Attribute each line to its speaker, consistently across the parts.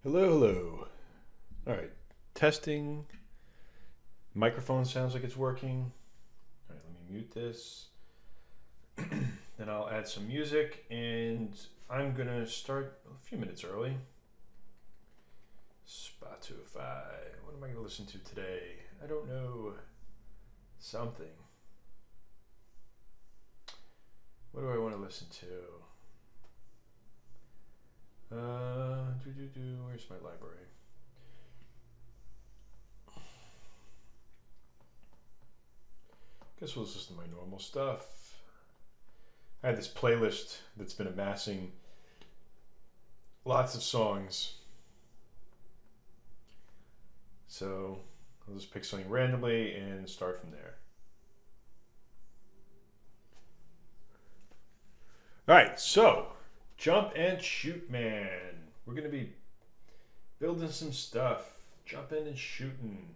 Speaker 1: Hello, hello. All right, testing. Microphone sounds like it's working. All right, let me mute this. Then I'll add some music, and I'm gonna start a few minutes early. Spotify. What am I gonna listen to today? I don't know. Something. What do I want to listen to? Where's my library? Guess we'll just listen to my normal stuff. I had this playlist that's been amassing lots of songs. So I'll just pick something randomly and start from there. All right, so jump and shoot, man. We're going to be building some stuff, jumping and shooting.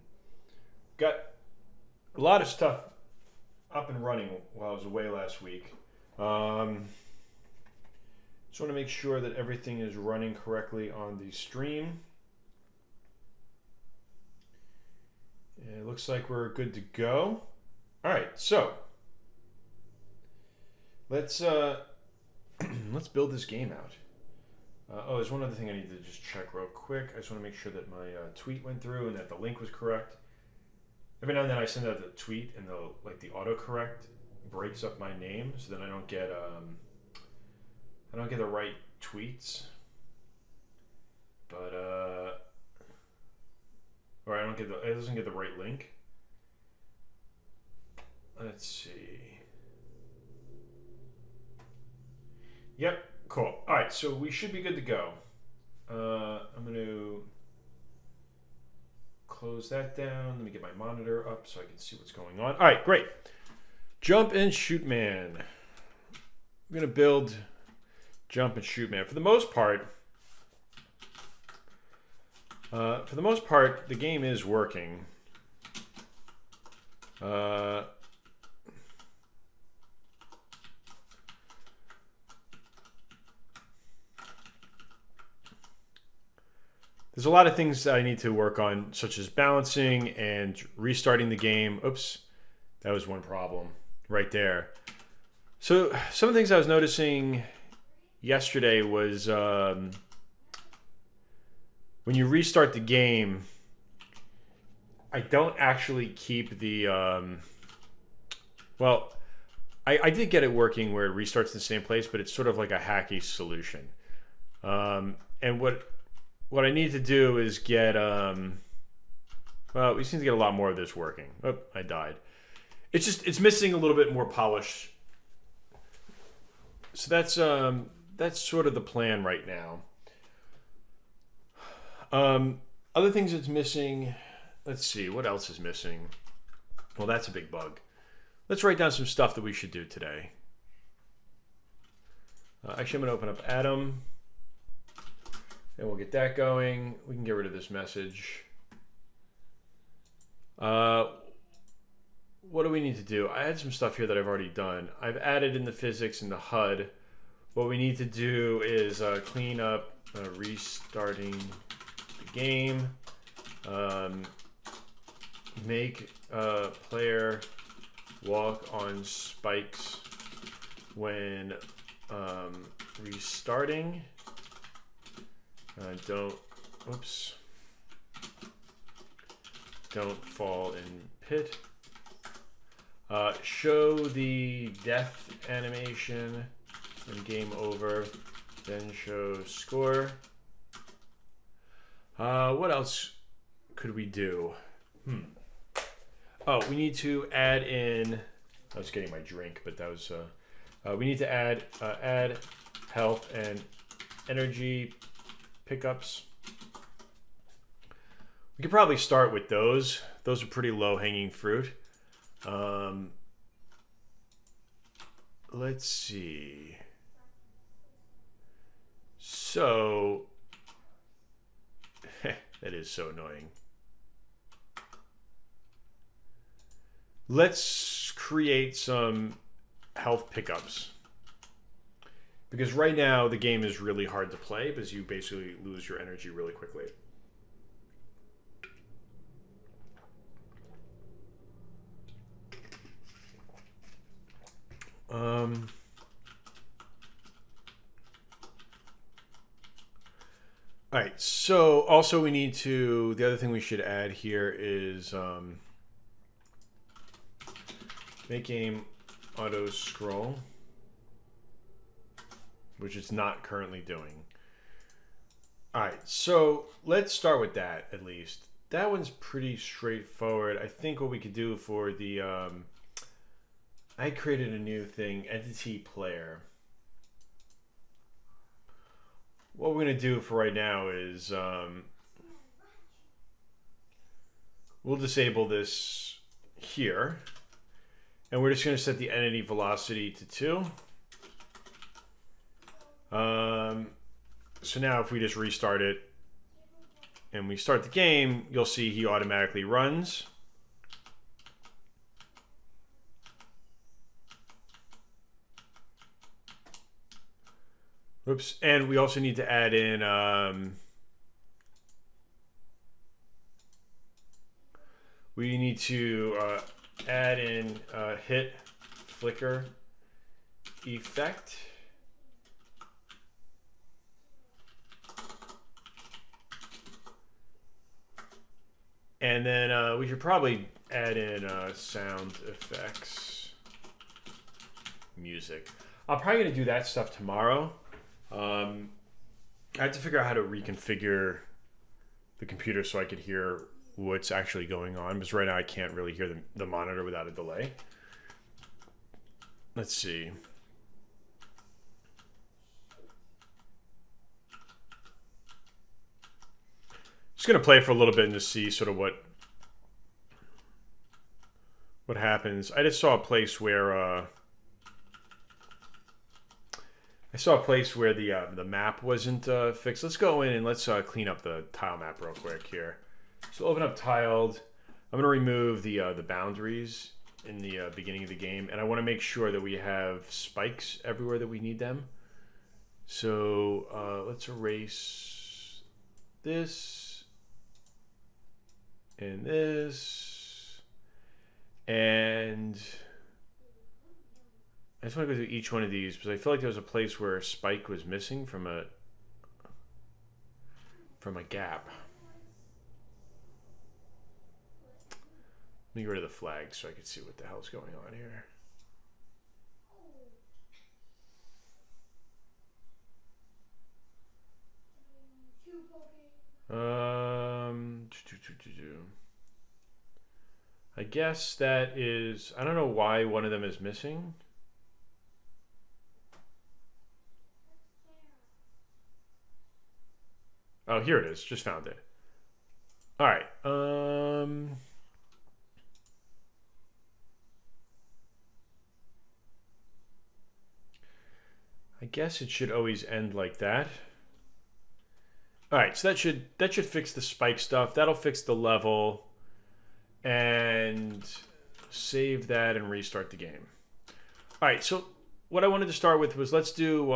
Speaker 1: Got a lot of stuff up and running while I was away last week. Just want to make sure that everything is running correctly on the stream. It looks like we're good to go. All right, so let's let's build this game out. Oh, there's one other thing I need to just check real quick. I just want to make sure that my tweet went through and that the link was correct. Every now and then I send out the tweet and the autocorrect breaks up my name, so then I don't get the right tweets. But or it doesn't get the right link. Let's see. Yep, cool. All right, so we should be good to go. I'm going to close that down. Let me get my monitor up so I can see what's going on. All right, great. Jump and shoot man. I'm going to build jump and shoot man. For the most part, the game is working. There's a lot of things that I need to work on, such as balancing and restarting the game. Oops, that was one problem right there. So some of the things I was noticing yesterday was when you restart the game, I don't actually keep the... well, I did get it working where it restarts in the same place, but it's sort of like a hacky solution. And what I need to do is get, well, we seem to get a lot more of this working. Oh, I died. It's missing a little bit more polish. So that's sort of the plan right now. Other things it's missing, let's see, what else is missing? Well, that's a big bug. Let's write down some stuff that we should do today. Actually, I'm going to open up Atom. And we'll get that going. We can get rid of this message. What do we need to do? I had some stuff here that I've already done. I've added in the physics and the HUD. What we need to do is clean up restarting the game. Make a player walk on spikes when restarting. Don't fall in pit. Show the death animation and game over. Then show score. What else could we do? Oh, we need to add in. I was getting my drink, but that was. We need to add health and energy pickups. We could probably start with those. Those are pretty low-hanging fruit. Let's see. So, that is so annoying. Let's create some health pickups. Because right now the game is really hard to play because you basically lose your energy really quickly. All right, so also we need to, the other thing we should add here is make game auto scroll, which it's not currently doing. All right, so let's start with that at least. That one's pretty straightforward. I think what we could do for the, I created a new thing, entity player. What we're going to do for right now is we'll disable this here. And we're just going to set the entity velocity to 2. So now if we just restart it and we start the game, you'll see he automatically runs. Oops, and we also need to add in we need to add in hit flicker effect. And then we should probably add in sound effects music. I'm probably going to do that stuff tomorrow. I have to figure out how to reconfigure the computer so I could hear what's actually going on, because right now I can't really hear the monitor without a delay. Let's see. Just going to play for a little bit and just see sort of what happens. I just saw a place where the map wasn't fixed. Let's go in and let's clean up the tile map real quick here. So open up tiled. I'm going to remove the boundaries in the beginning of the game, and I want to make sure that we have spikes everywhere that we need them. So let's erase this and this, and I just want to go through each one of these because I feel like there was a place where a spike was missing from a gap. Let me get rid of the flag so I can see what the hell's going on here. I guess that is, I don't know why one of them is missing. Oh, here it is. Just found it. All right. I guess it should always end like that. All right, so that should fix the spike stuff. That'll fix the level, and save that and restart the game. All right, so what I wanted to start with was let's do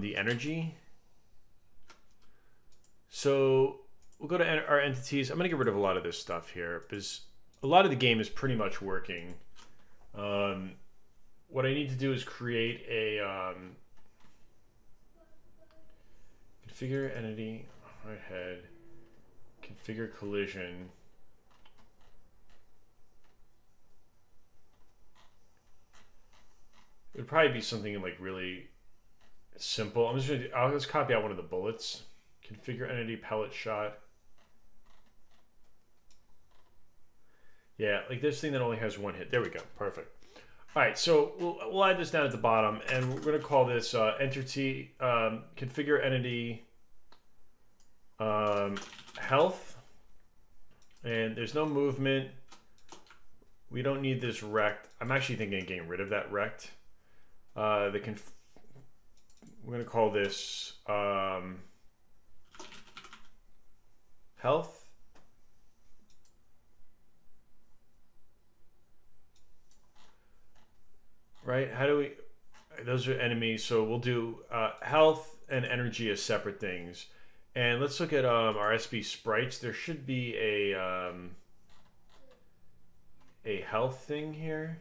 Speaker 1: the energy. So we'll go to our entities. I'm going to get rid of a lot of this stuff here because a lot of the game is pretty much working. What I need to do is create a configure entity, right head, configure collision. It would probably be something like really simple. I'll just copy out one of the bullets. Configure entity pellet shot. Yeah, like this thing that only has one hit. There we go. Perfect. All right, so we'll add this down at the bottom, and we're going to call this entity configure entity health. And there's no movement. We don't need this rect. I'm actually thinking of getting rid of that rect. We're going to call this health. Right? How do we... those are enemies. So we'll do health and energy as separate things. And let's look at our SB sprites. There should be a health thing here.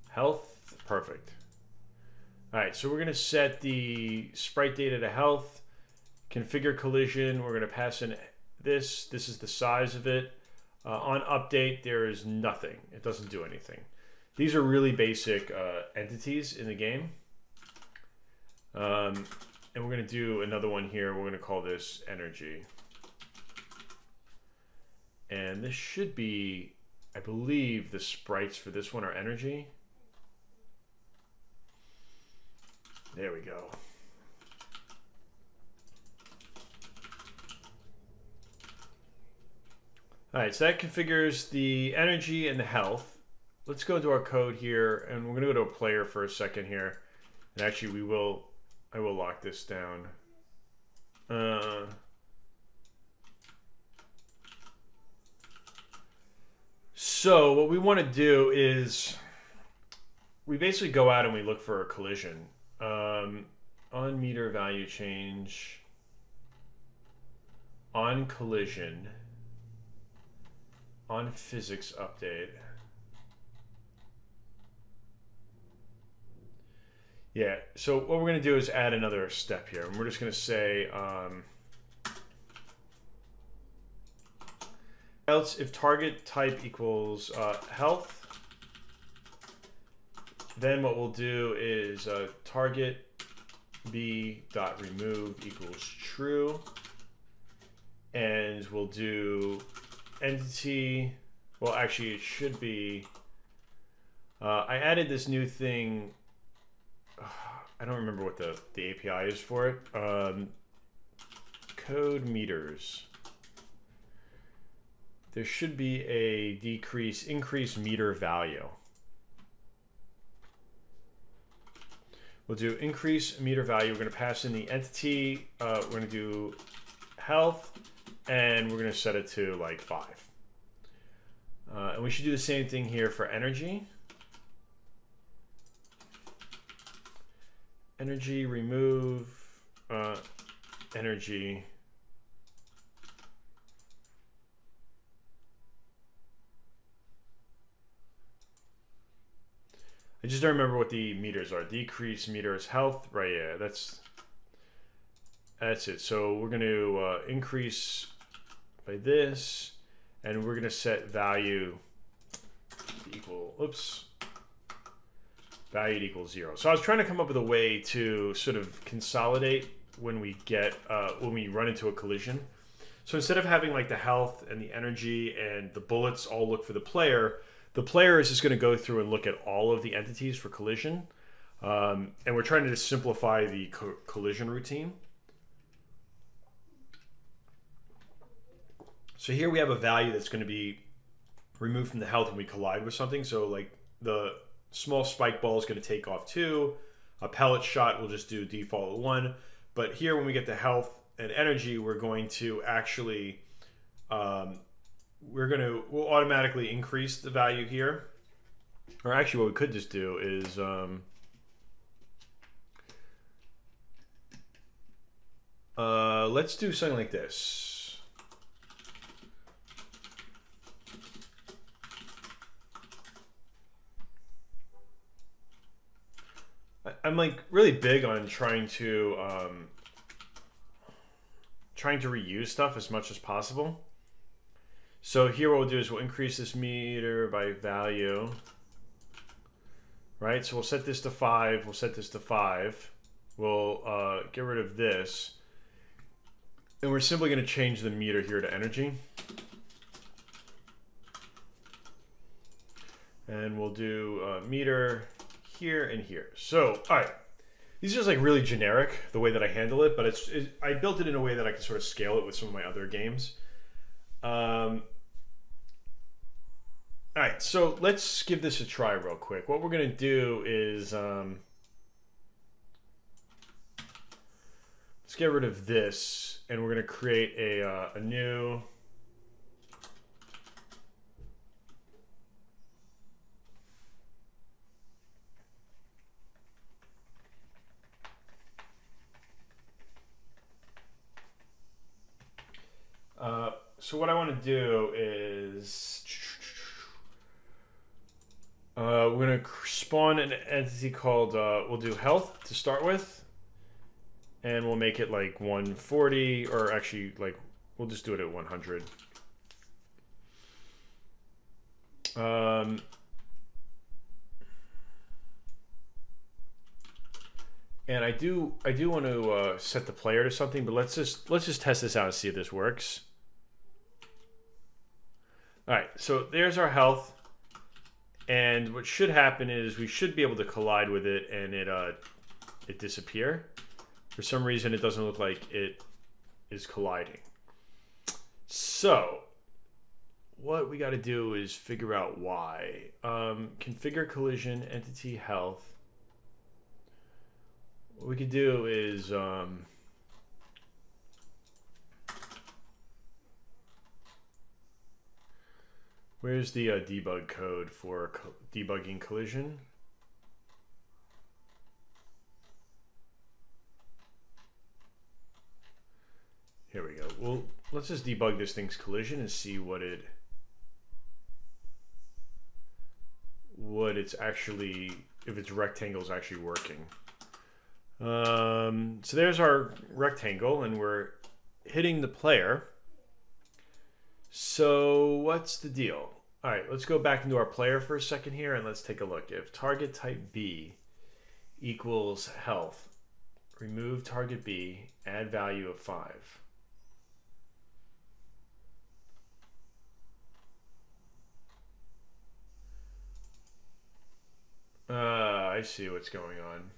Speaker 1: Health, perfect. All right, so we're gonna set the sprite data to health, configure collision. We're gonna pass in this. This is the size of it. On update, there is nothing. It doesn't do anything. These are really basic entities in the game. And we're going to do another one here. We're going to call this energy. And this should be, I believe the sprites for this one are energy. There we go. All right, so that configures the energy and the health. Let's go into our code here, and we're going to go to a player for a second here. And actually, I will lock this down. So what we want to do is we basically go out and we look for a collision. On meter value change, on collision, on physics update. Yeah, so what we're going to do is add another step here. And we're just going to say, else if target type equals health, then what we'll do is target b.remove equals true. And we'll do entity, well, actually it should be, I added this new thing. I don't remember what the API is for it. Code meters. There should be a increase meter value. We'll do increase meter value. We're going to pass in the entity. We're going to do health, and we're going to set it to like 5. And we should do the same thing here for energy. Energy, remove, energy. I just don't remember what the meters are. Decrease meters, health, right? Yeah, that's it. So we're going to increase by this, and we're going to set value equal. Oops. Value equals 0. So I was trying to come up with a way to sort of consolidate when we get when we run into a collision. So instead of having like the health and the energy and the bullets all look for the player is just going to go through and look at all of the entities for collision. And we're trying to just simplify the collision routine. So here we have a value that's going to be removed from the health when we collide with something. So like the small spike ball is going to take off 2. A pellet shot will just do default 1. But here when we get the health and energy, we're going to actually we'll automatically increase the value here. Or actually what we could just do is let's do something like this. I'm like really big on trying to reuse stuff as much as possible. So here what we'll do is we'll increase this meter by value, right? So we'll set this to 5. We'll set this to 5. We'll get rid of this, and we're simply going to change the meter here to energy, and we'll do meter here and here. So, all right, these are just like really generic the way that I handle it, but I built it in a way that I can sort of scale it with some of my other games. All right, so let's give this a try real quick. What we're going to do is let's get rid of this, and we're going to create a new So what I want to do is we're going to spawn an entity called, we'll do health to start with. And we'll make it like 140, or actually like, we'll just do it at 100. And I do want to set the player to something, but let's just test this out and see if this works. All right, so there's our health, and what should happen is we should be able to collide with it, and it disappear. For some reason, it doesn't look like it is colliding. So what we got to do is figure out why. Configure collision entity health. What we could do is where's the debug code for debugging collision? Here we go. Well, let's just debug this thing's collision and see what it's actually, if its rectangle is actually working. So there's our rectangle, and we're hitting the player. So what's the deal? All right, let's go back into our player for a second here, and let's take a look. If target type B equals health, remove target B, add value of 5. I see what's going on.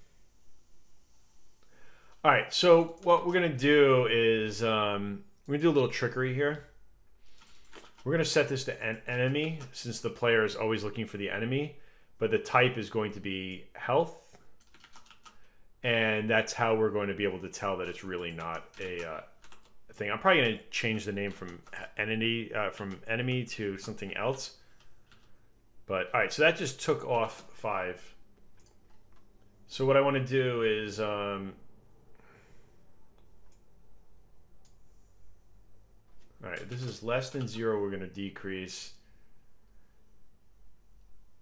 Speaker 1: All right, so what we're going to do is we're going to do a little trickery here. We're going to set this to an enemy, since the player is always looking for the enemy, but the type is going to be health, and that's how we're going to be able to tell that it's really not a thing. I'm probably going to change the name from enemy to something else. But all right, so that just took off 5. So what I want to do is all right, this is less than 0, we're going to decrease.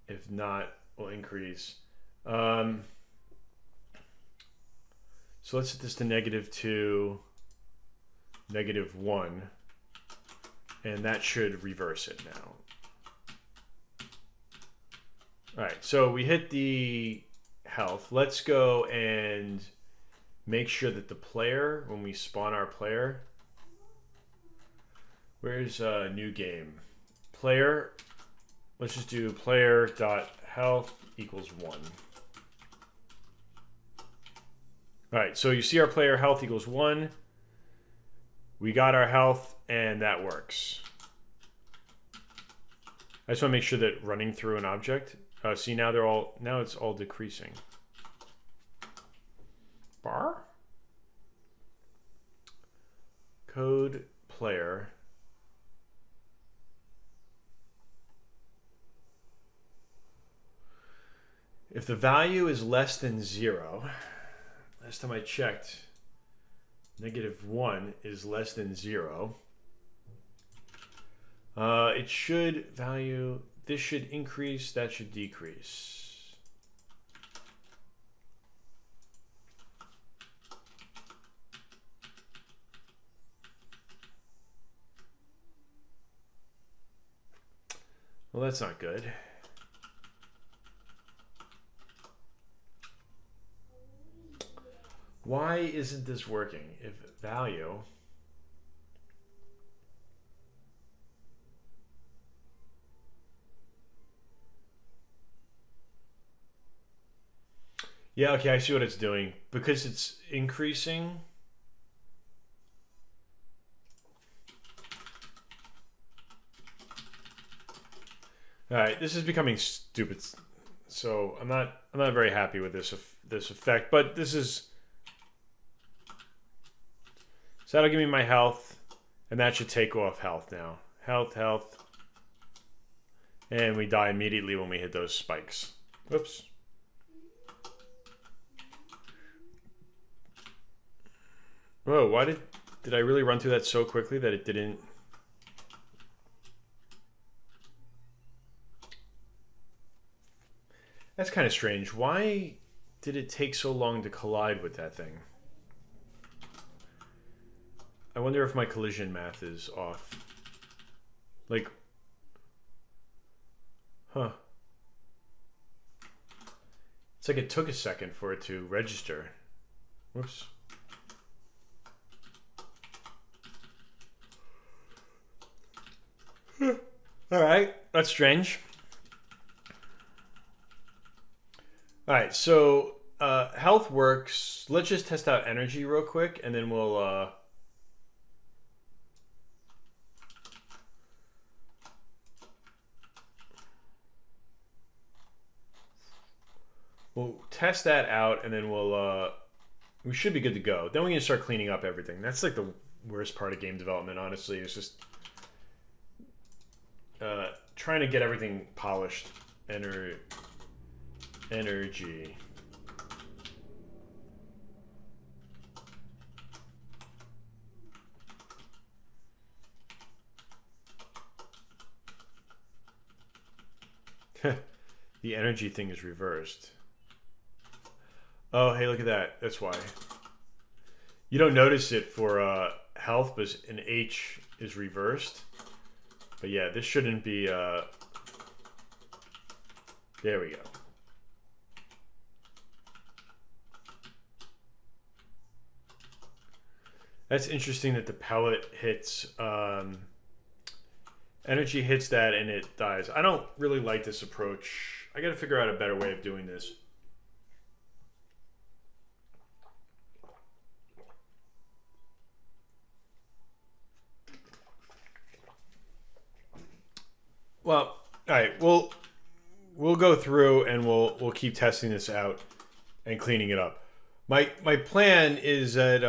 Speaker 1: If not, we'll increase. So let's set this to -2, -1, and that should reverse it now. All right, so we hit the health. Let's go and make sure that the player, when we spawn our player, where's new game? Player, let's just do player.health equals 1. All right, so you see our player health equals 1. We got our health, and that works. I just want to make sure that running through an object, see now now it's all decreasing. Bar? Code player. If the value is less than 0, last time I checked, -1 is less than 0. It should value, this should increase, that should decrease. Well, that's not good. Why isn't this working? If value, yeah, okay, I see what it's doing. Because it's increasing. All right, this is becoming stupid. So I'm not very happy with this effect, but this is, so that'll give me my health, and that should take off health now. Health. And we die immediately when we hit those spikes. Whoops. Whoa, why did I really run through that so quickly that it didn't? That's kind of strange. Why did it take so long to collide with that thing? I wonder if my collision math is off. Like, huh. It's like it took a second for it to register. Whoops. Alright, that's strange. Alright, so health works. Let's just test out energy real quick, and then we'll test that out, and then we should be good to go. Then we can start cleaning up everything. That's like the worst part of game development, honestly. It's just trying to get everything polished. Energy. The energy thing is reversed. Oh, hey, look at that. That's why. You don't notice it for health, but an H is reversed. But yeah, this shouldn't be... there we go. That's interesting that the pellet hits... energy hits that and it dies. I don't really like this approach. I gotta figure out a better way of doing this. Well, all right. We'll go through and we'll keep testing this out and cleaning it up. My plan is that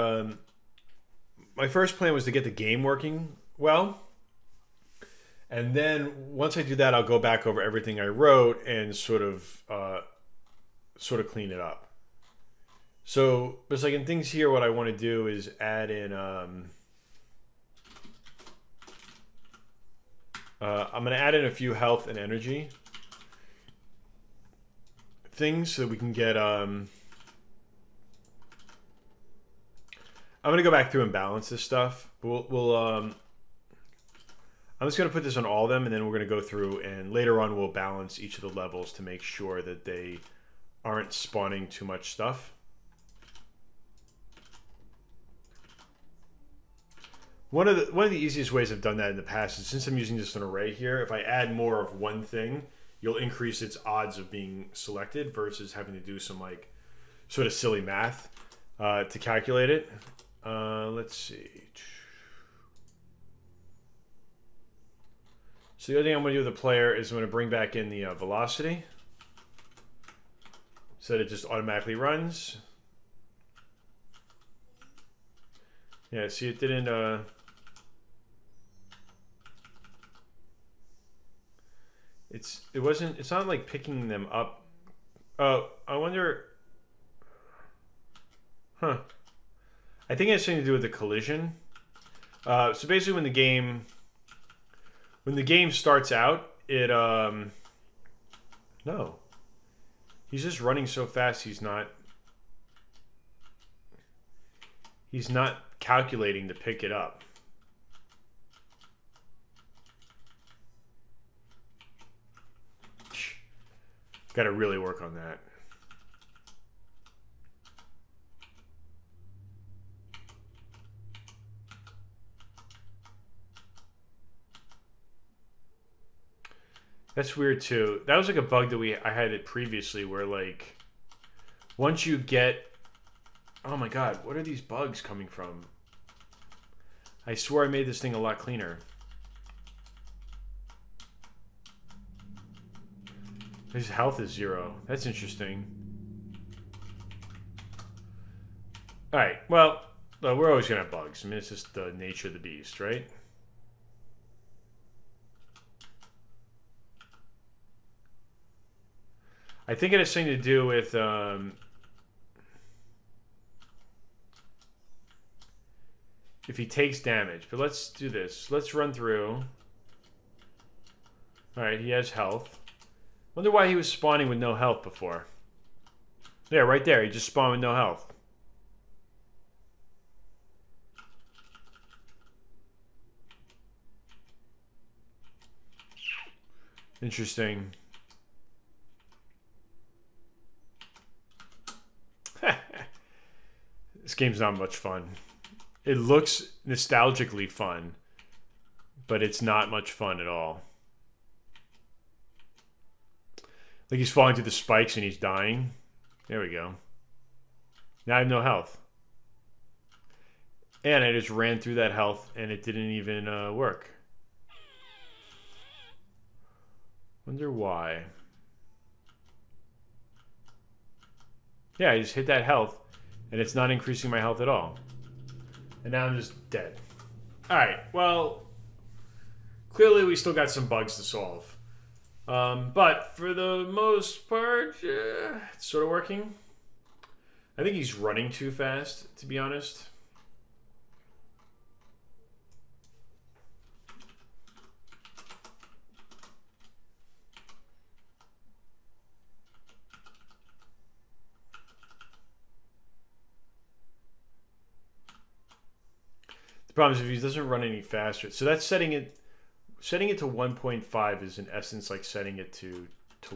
Speaker 1: my first plan was to get the game working well, and then once I do that, I'll go back over everything I wrote and sort of clean it up. So, there's like in things here, what I want to do is add in. I'm going to add in a few health and energy things so we can get... I'm going to go back through and balance this stuff. But I'm just going to put this on all of them, and then we're going to go through, and later on we'll balance each of the levels to make sure that they aren't spawning too much stuff. One of the easiest ways I've done that in the past is, since I'm using just an array here, if I add more of one thing, you'll increase its odds of being selected versus having to do some like sort of silly math to calculate it. Let's see. So the other thing I'm going to do with the player is I'm going to bring back in the velocity so that it just automatically runs. Yeah, see, it didn't... It's not like picking them up. Oh, I wonder... Huh. I think it has something to do with the collision. So basically when the game starts out, it... No. He's just running so fast he's not calculating to pick it up. Got to really work on that. That's weird too. That was like a bug that I had it previously where like once you get... Oh my god, what are these bugs coming from? I swear I made this thing a lot cleaner. His health is 0. That's interesting. Alright, well, we're always going to have bugs. I mean, it's just the nature of the beast, right? I think it has something to do with... if he takes damage. But let's do this. Let's run through. Alright, he has health. Wonder why he was spawning with no health before. Yeah, right there. He just spawned with no health. Interesting. This game's not much fun. It looks nostalgically fun, but it's not much fun at all. Like he's falling through the spikes and he's dying. There we go. Now I have no health. And I just ran through that health and it didn't even work. Wonder why. Yeah, I just hit that health and it's not increasing my health at all. And now I'm just dead. Alright, well, clearly we still got some bugs to solve. But for the most part, it's sort of working. I think he's running too fast, to be honest. The problem is if he doesn't run any faster. So that's setting it to 1.5 is in essence like setting it to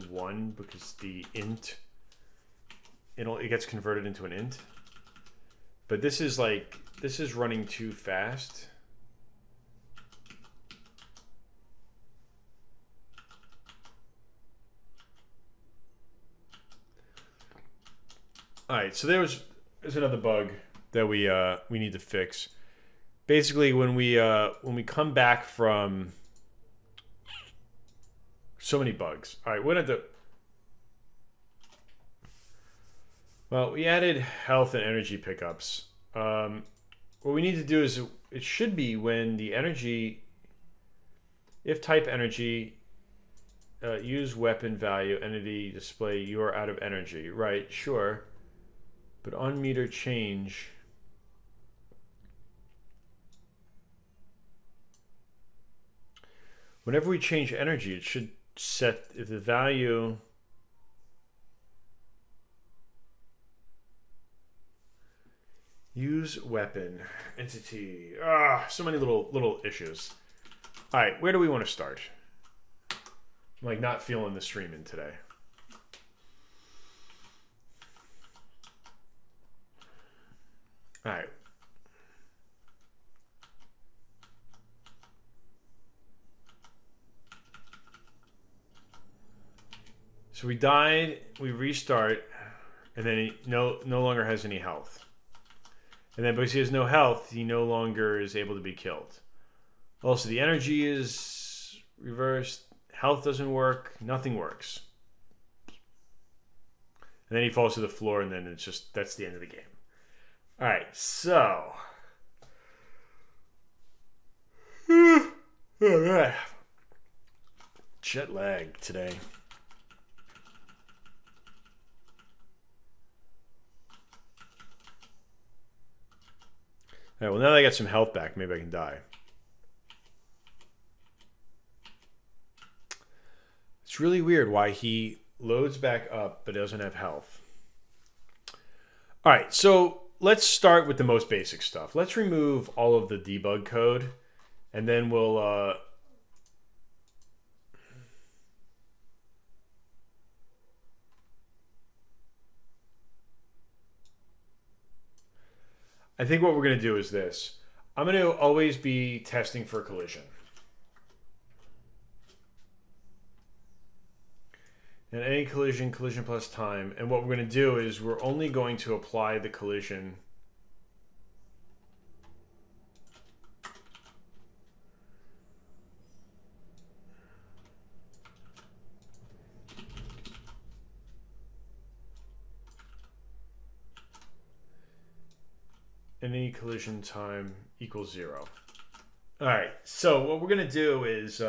Speaker 1: 1 because the int it gets converted into an int. But this is running too fast. All right, so there's another bug that we need to fix. Basically, when we come back from so many bugs. All right, what did the well, we added health and energy pickups. What we need to do is it should be when the energy, if type energy, use weapon value entity display you are out of energy. Right, sure, but on meter change. Whenever we change energy, it should set if the value use weapon entity. So many little issues. All right, where do we want to start? I'm like not feeling the streaming today. All right. So we died, we restart, and then he no longer has any health. And then because he has no health, he no longer is able to be killed. Also, the energy is reversed, health doesn't work, nothing works. And then he falls to the floor, and then it's just, that's the end of the game. All right, so. All right. Jet lag today. All right, well, now that I got some health back, maybe I can die. It's really weird why he loads back up but doesn't have health. All right, so let's start with the most basic stuff. Let's remove all of the debug code, and then we'll... I think what we're going to do is this. I'm going to always be testing for collision. And any collision plus time. And what we're going to do is we're only going to apply the collision any collision time equals 0. All right, so what we're going to do is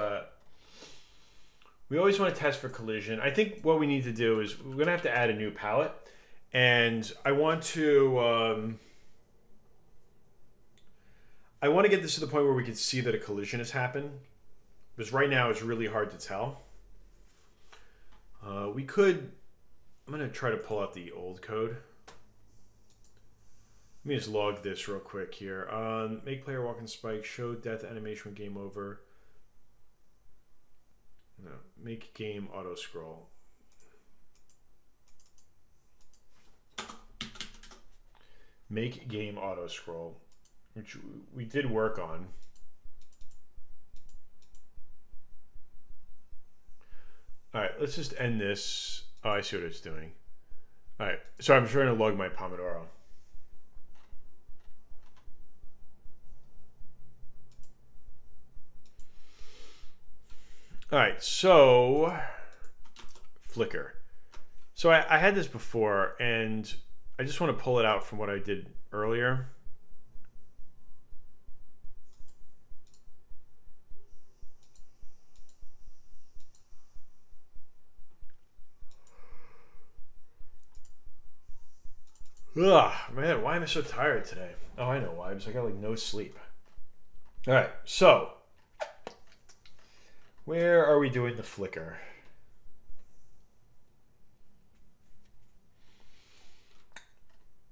Speaker 1: we always want to test for collision. I think what we need to do is we're going to have to add a new palette. And I want to get this to the point where we can see that a collision has happened. Because right now it's really hard to tell. We could... I'm going to try to pull out the old code. Let me just log this real quick here. Make player walk and spike. Show death animation when game over. No, make game auto scroll. Make game auto scroll, which we did work on. All right, let's just end this. Oh, I see what it's doing. All right, so I'm trying to log my Pomodoro. All right, so Flickr. So I had this before, and I just want to pull it out from what I did earlier. Ugh, man, why am I so tired today? Oh, I know why, because I got like no sleep. All right, so where are we doing the Flickr?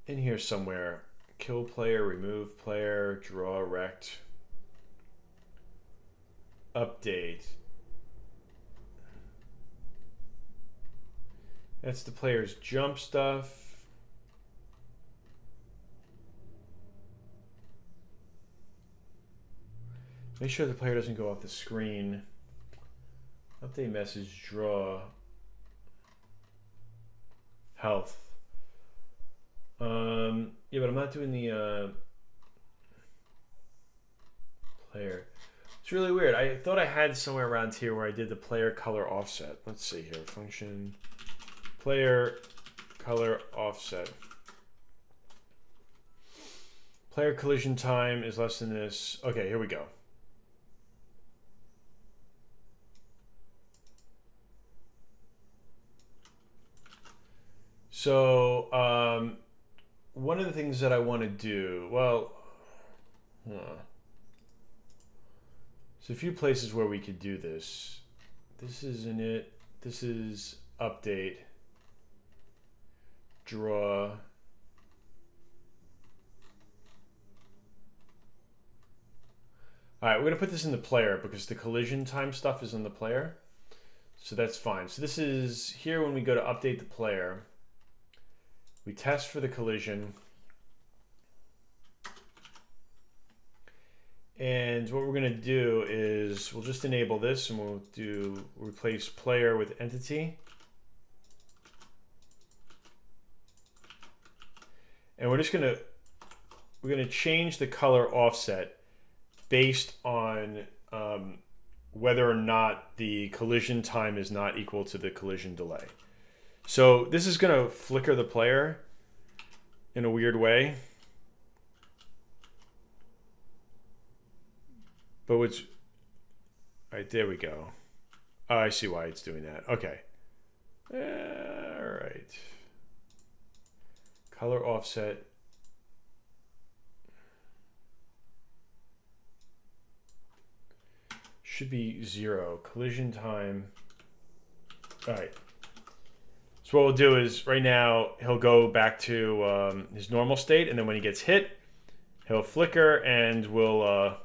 Speaker 1: In here somewhere. Kill player, remove player, draw rect, update. That's the player's jump stuff. Make sure the player doesn't go off the screen. Update message, draw, health. Yeah, but I'm not doing the player. It's really weird. I thought I had somewhere around here where I did the player color offset. Let's see here. Function, player color offset. Player collision time is less than this. Okay, here we go. So, one of the things that I want to do, well, there's a few places where we could do this. This isn't it. This is update, draw. All right, we're going to put this in the player because the collision time stuff is in the player. So that's fine. So this is here when we go to update the player. We test for the collision. And what we're going to do is we'll just enable this and we'll do replace player with entity. And we're going to change the color offset based on whether or not the collision time is not equal to the collision delay. So this is going to flicker the player in a weird way. But what's... All right, there we go. Oh, I see why it's doing that. Okay. All right. Color offset. Should be 0. Collision time. All right. So what we'll do is right now he'll go back to his normal state, and then when he gets hit, he'll flicker, and we'll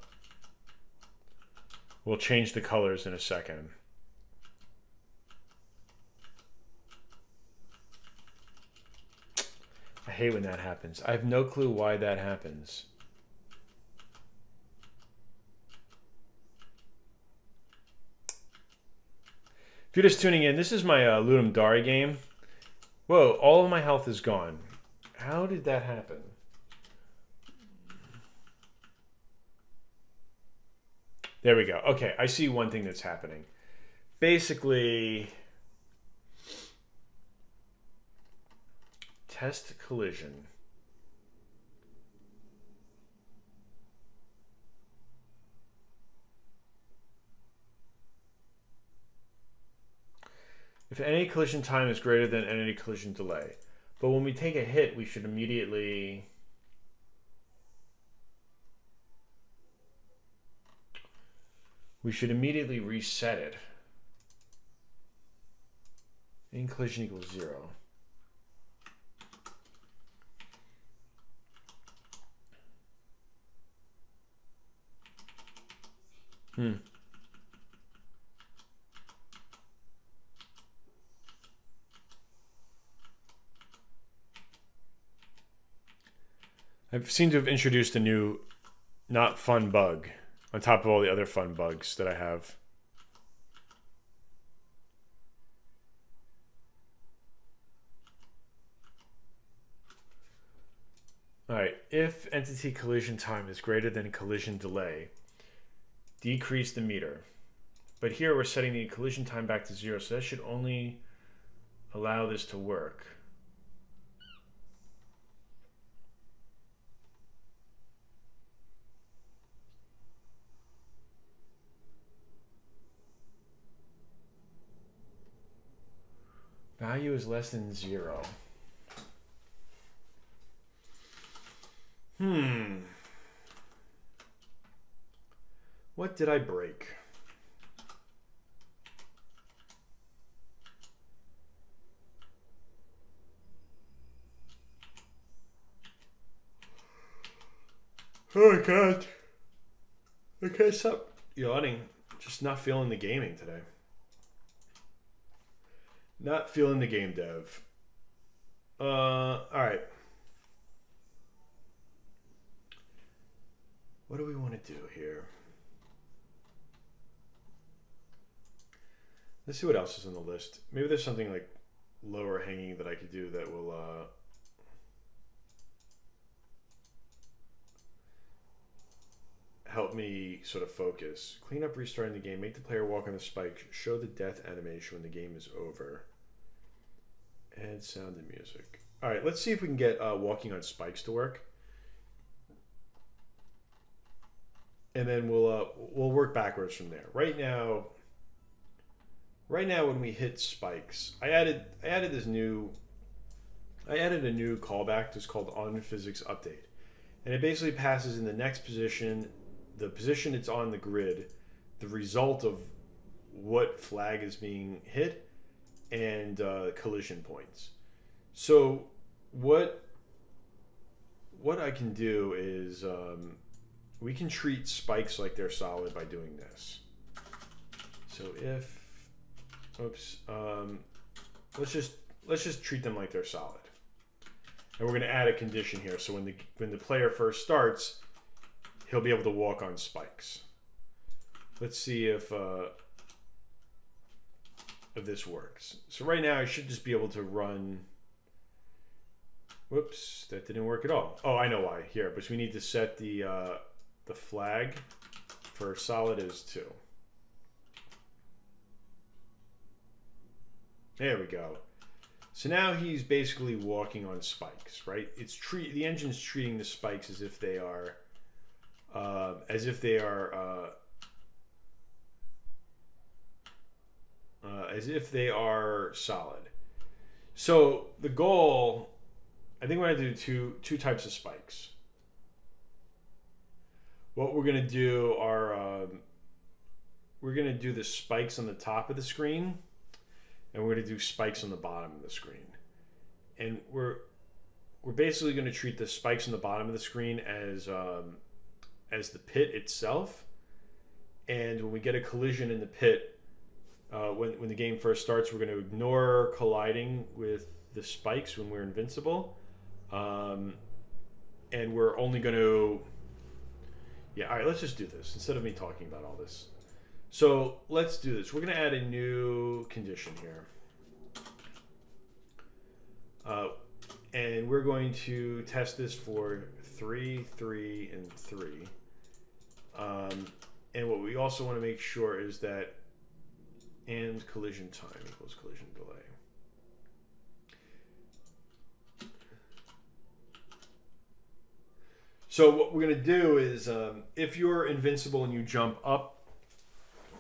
Speaker 1: change the colors in a second. I hate when that happens. I have no clue why that happens. If you're just tuning in, this is my Ludum Dare game. Whoa, all of my health is gone. How did that happen? There we go. Okay, I see one thing that's happening. Basically, test collision. If any collision time is greater than any collision delay. But when we take a hit, we should immediately... reset it. In collision equals 0. I seem to have introduced a new not fun bug on top of all the other fun bugs that I have. All right, if entity collision time is greater than collision delay, decrease the meter. But here we're setting the collision time back to 0, so that should only allow this to work. Value is less than 0. What did I break? Oh my god. I can't stop yawning. Just not feeling the gaming today. Not feeling the game dev. Alright. What do we want to do here? Let's see what else is on the list. Maybe there's something like lower hanging that I could do that will help me sort of focus. Clean up restarting the game. Make the player walk on the spike. Show the death animation when the game is over. Add sound and music. All right, let's see if we can get walking on spikes to work. And then we'll work backwards from there. Right now when we hit spikes, I added a new callback just called on physics update. And it basically passes in the next position, the position it's on the grid, the result of what flag is being hit, and collision points. So what I can do is we can treat spikes like they're solid by doing this. So if, oops, let's just treat them like they're solid. And we're going to add a condition here. So when the player first starts, he'll be able to walk on spikes. Let's see if this works. So right now I should just be able to run. Whoops, that didn't work at all. Oh, I know why. Here, but we need to set the flag for solid as 2. There we go. So now he's basically walking on spikes, right? The engine's treating the spikes as if they are solid. So the goal, I think we're going to do two types of spikes. What we're going to do are we're going to do the spikes on the top of the screen, and we're going to do spikes on the bottom of the screen. And we're basically going to treat the spikes on the bottom of the screen as the pit itself. And when we get a collision in the pit, when the game first starts, we're going to ignore colliding with the spikes when we're invincible. And we're only going to... Yeah, all right, let's just do this instead of me talking about all this. So let's do this. We're going to add a new condition here. And we're going to test this for 3, 3, and 3. And what we also want to make sure is that and collision time equals collision delay. So what we're going to do is if you're invincible and you jump up,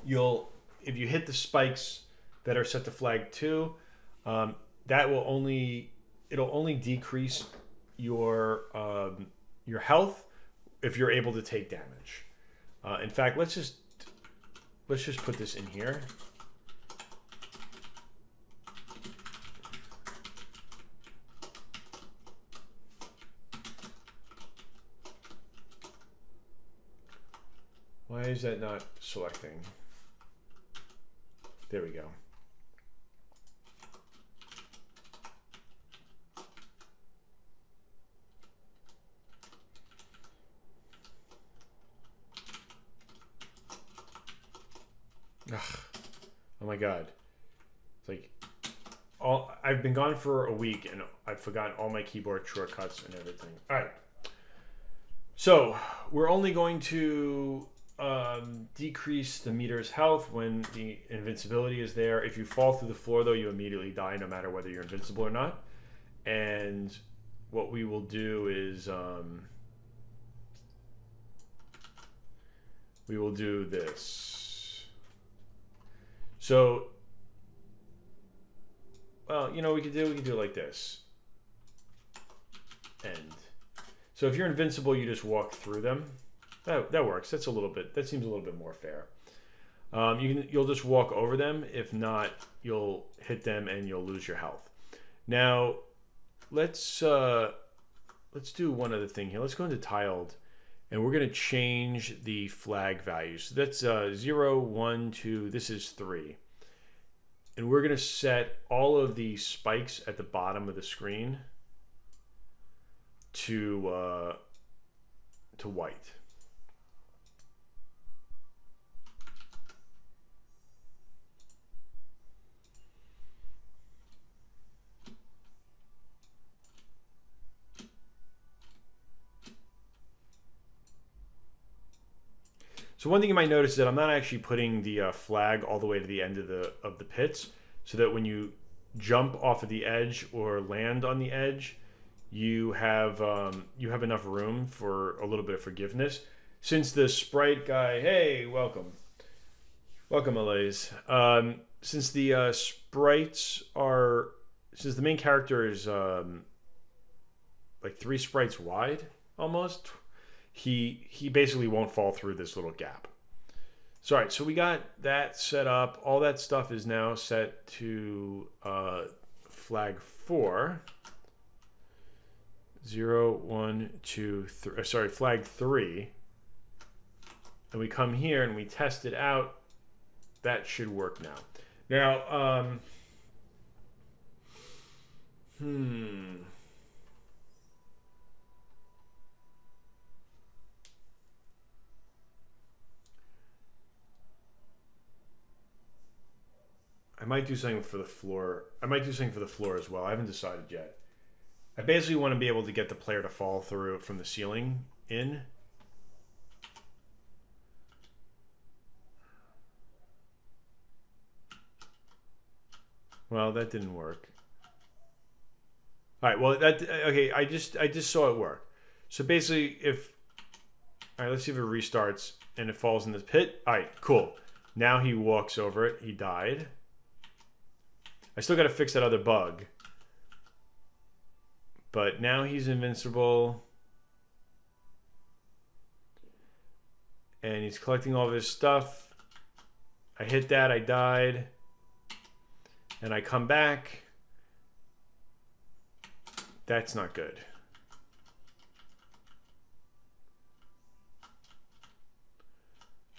Speaker 1: if you hit the spikes that are set to flag 2, that will it'll only decrease your health if you're able to take damage. In fact, let's just put this in here. Why is that not selecting? There we go. Ugh. Oh my god. It's like I've been gone for a week and I've forgotten all my keyboard shortcuts and everything. All right. So we're only going to decrease the meter's health when the invincibility is there. If you fall through the floor, though, you immediately die no matter whether you're invincible or not. And what we will do is we will do this. So, well, you know, we can do it like this. End. So if you're invincible, you just walk through them. That works. That seems a little bit more fair. You'll just walk over them. If not, you'll hit them and you'll lose your health. Now, let's do one other thing here. Let's go into tiled, and we're going to change the flag values. So that's 0, 1, 2. This is 3, and we're going to set all of the spikes at the bottom of the screen to white. So one thing you might notice is that I'm not actually putting the flag all the way to the end of the pits, so that when you jump off of the edge or land on the edge, you have enough room for a little bit of forgiveness. Since the sprite guy, hey, welcome, Alaise. Since the sprites are, since the main character is like 3 sprites wide almost. He basically won't fall through this little gap. So, all right, so we got that set up. All that stuff is now set to flag 4. 0, 1, 2, 3. Sorry, flag 3. And we come here and we test it out. That should work now. Now, I might do something for the floor. I might do something for the floor as well. I haven't decided yet. I basically want to be able to get the player to fall through from the ceiling in. Well, that didn't work. All right, well, okay, I just saw it work. So basically, all right, let's see if it restarts and it falls in this pit. All right, cool. Now he walks over it. He died. I still got to fix that other bug. But now he's invincible. And he's collecting all of his stuff. I hit that, I died. And I come back. That's not good.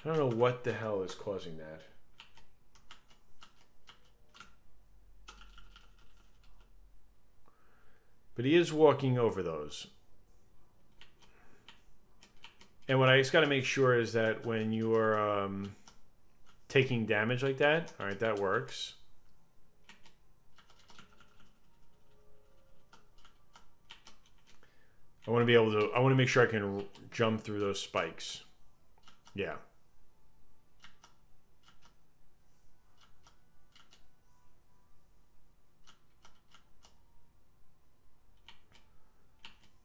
Speaker 1: I don't know what the hell is causing that. But he is walking over those. And what I just got to make sure is that when you are taking damage like that, all right, that works. I want to make sure I can jump through those spikes. Yeah.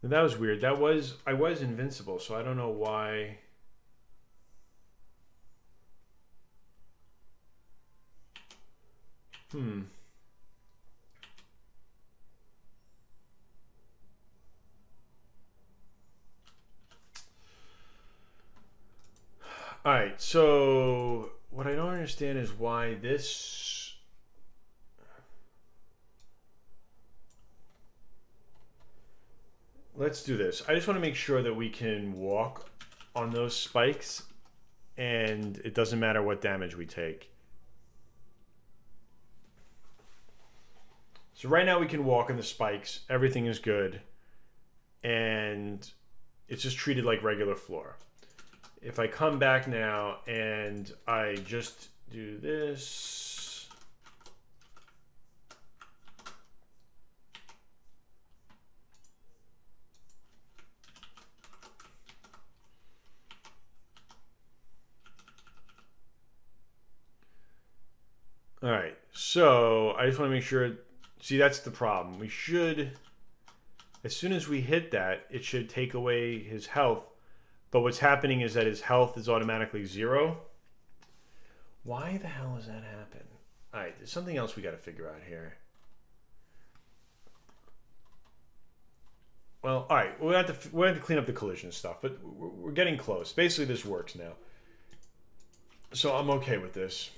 Speaker 1: And that was weird. I was invincible, so I don't know why. All right, so what I don't understand is why this... Let's do this. I just want to make sure that we can walk on those spikes and it doesn't matter what damage we take. So right now we can walk on the spikes. Everything is good. And it's just treated like regular floor. If I come back now and I just do this. All right, so I just want to make sure, see, that's the problem. We should, as soon as we hit that, it should take away his health. But what's happening is that his health is automatically 0. Why the hell does that happen? All right, there's something else we got to figure out here. Well, all right, we'll have to clean up the collision stuff, but we're getting close. Basically, this works now. So I'm okay with this.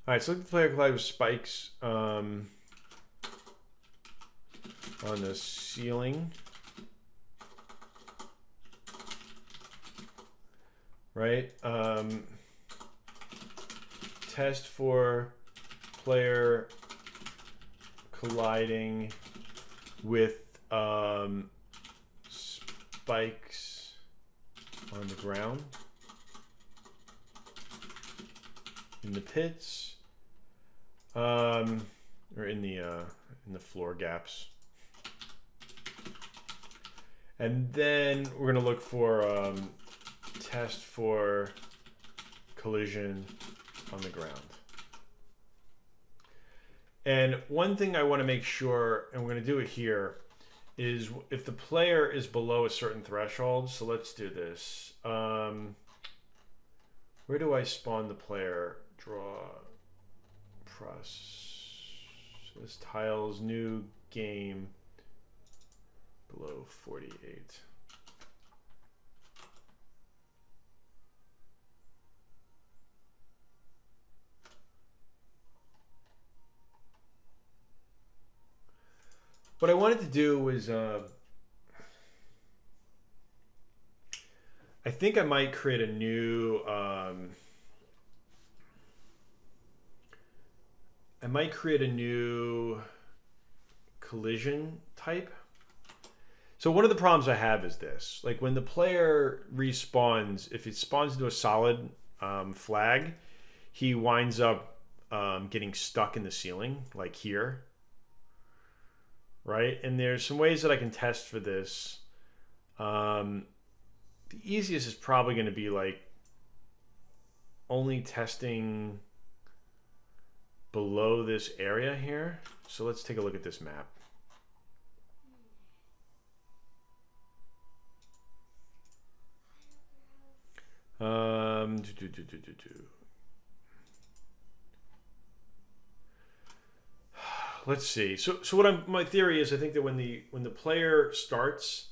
Speaker 1: All right, so let the player collide with spikes on the ceiling. Right? Test for player colliding with spikes on the ground in the pits. Or in the floor gaps. And then we're gonna look for test for collision on the ground. And one thing I want to make sure, and we're gonna do it here, is if the player is below a certain threshold. So let's do this. Where do I spawn the player? Draw. So this tiles new game below 48. What I wanted to do was I think I might create a new collision type. So one of the problems I have is this. Like when the player respawns, if it spawns into a solid flag, he winds up getting stuck in the ceiling, like here. Right? And there's some ways that I can test for this. The easiest is probably going to be like only testing below this area here. So let's take a look at this map. Let's see. So what my theory is, I think that when the player starts,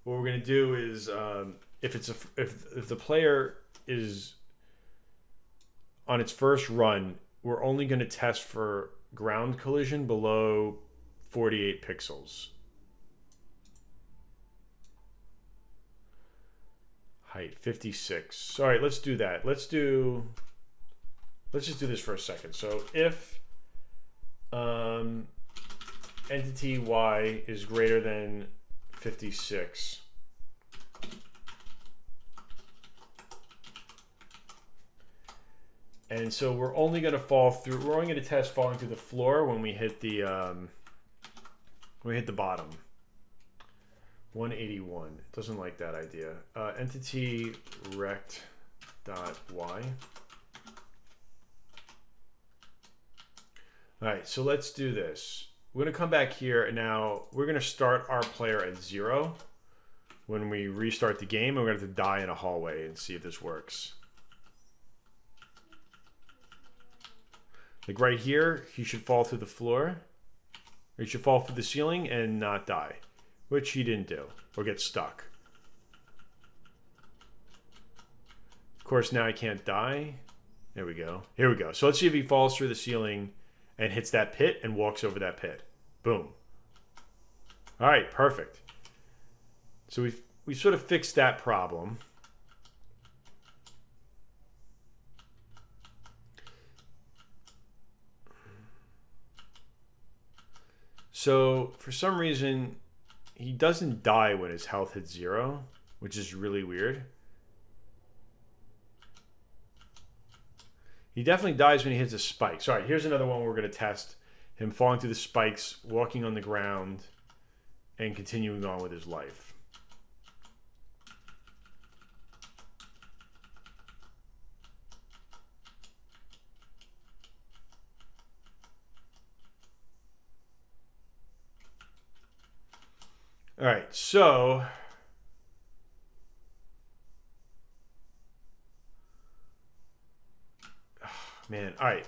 Speaker 1: what we're going to do is if the player is on its first run, we're only going to test for ground collision below 48 pixels. Height 56. All right, let's do that. Let's just do this for a second. So if entity Y is greater than 56, and so we're only going to we're only going to test falling through the floor when we hit the bottom. 181. It doesn't like that idea. Entity rect.y. All right, so let's do this. We're going to come back here, and now we're going to start our player at 0. When we restart the game, we're going to have to die in a hallway and see if this works. Like right here, he should fall through the floor. Or he should fall through the ceiling and not die, which he didn't do, or get stuck. Of course, now I can't die. There we go. Here we go. So let's see if he falls through the ceiling and hits that pit and walks over that pit. Boom. All right, perfect. So we sort of fixed that problem. So for some reason, he doesn't die when his health hits 0, which is really weird. He definitely dies when he hits a spike. Sorry, here's another one we're going to test. Him falling through the spikes, walking on the ground, and continuing on with his life. All right, so man, all right.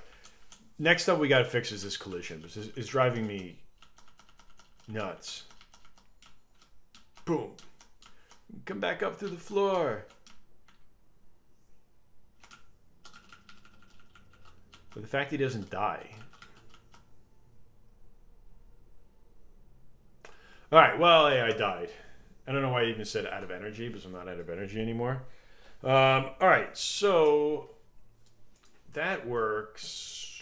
Speaker 1: Next up, we got to fix is this collision. It's driving me nuts. Boom. Come back up through the floor. But the fact he doesn't die. All right, well, yeah, I died. I don't know why I even said out of energy, because I'm not out of energy anymore. All right, so that works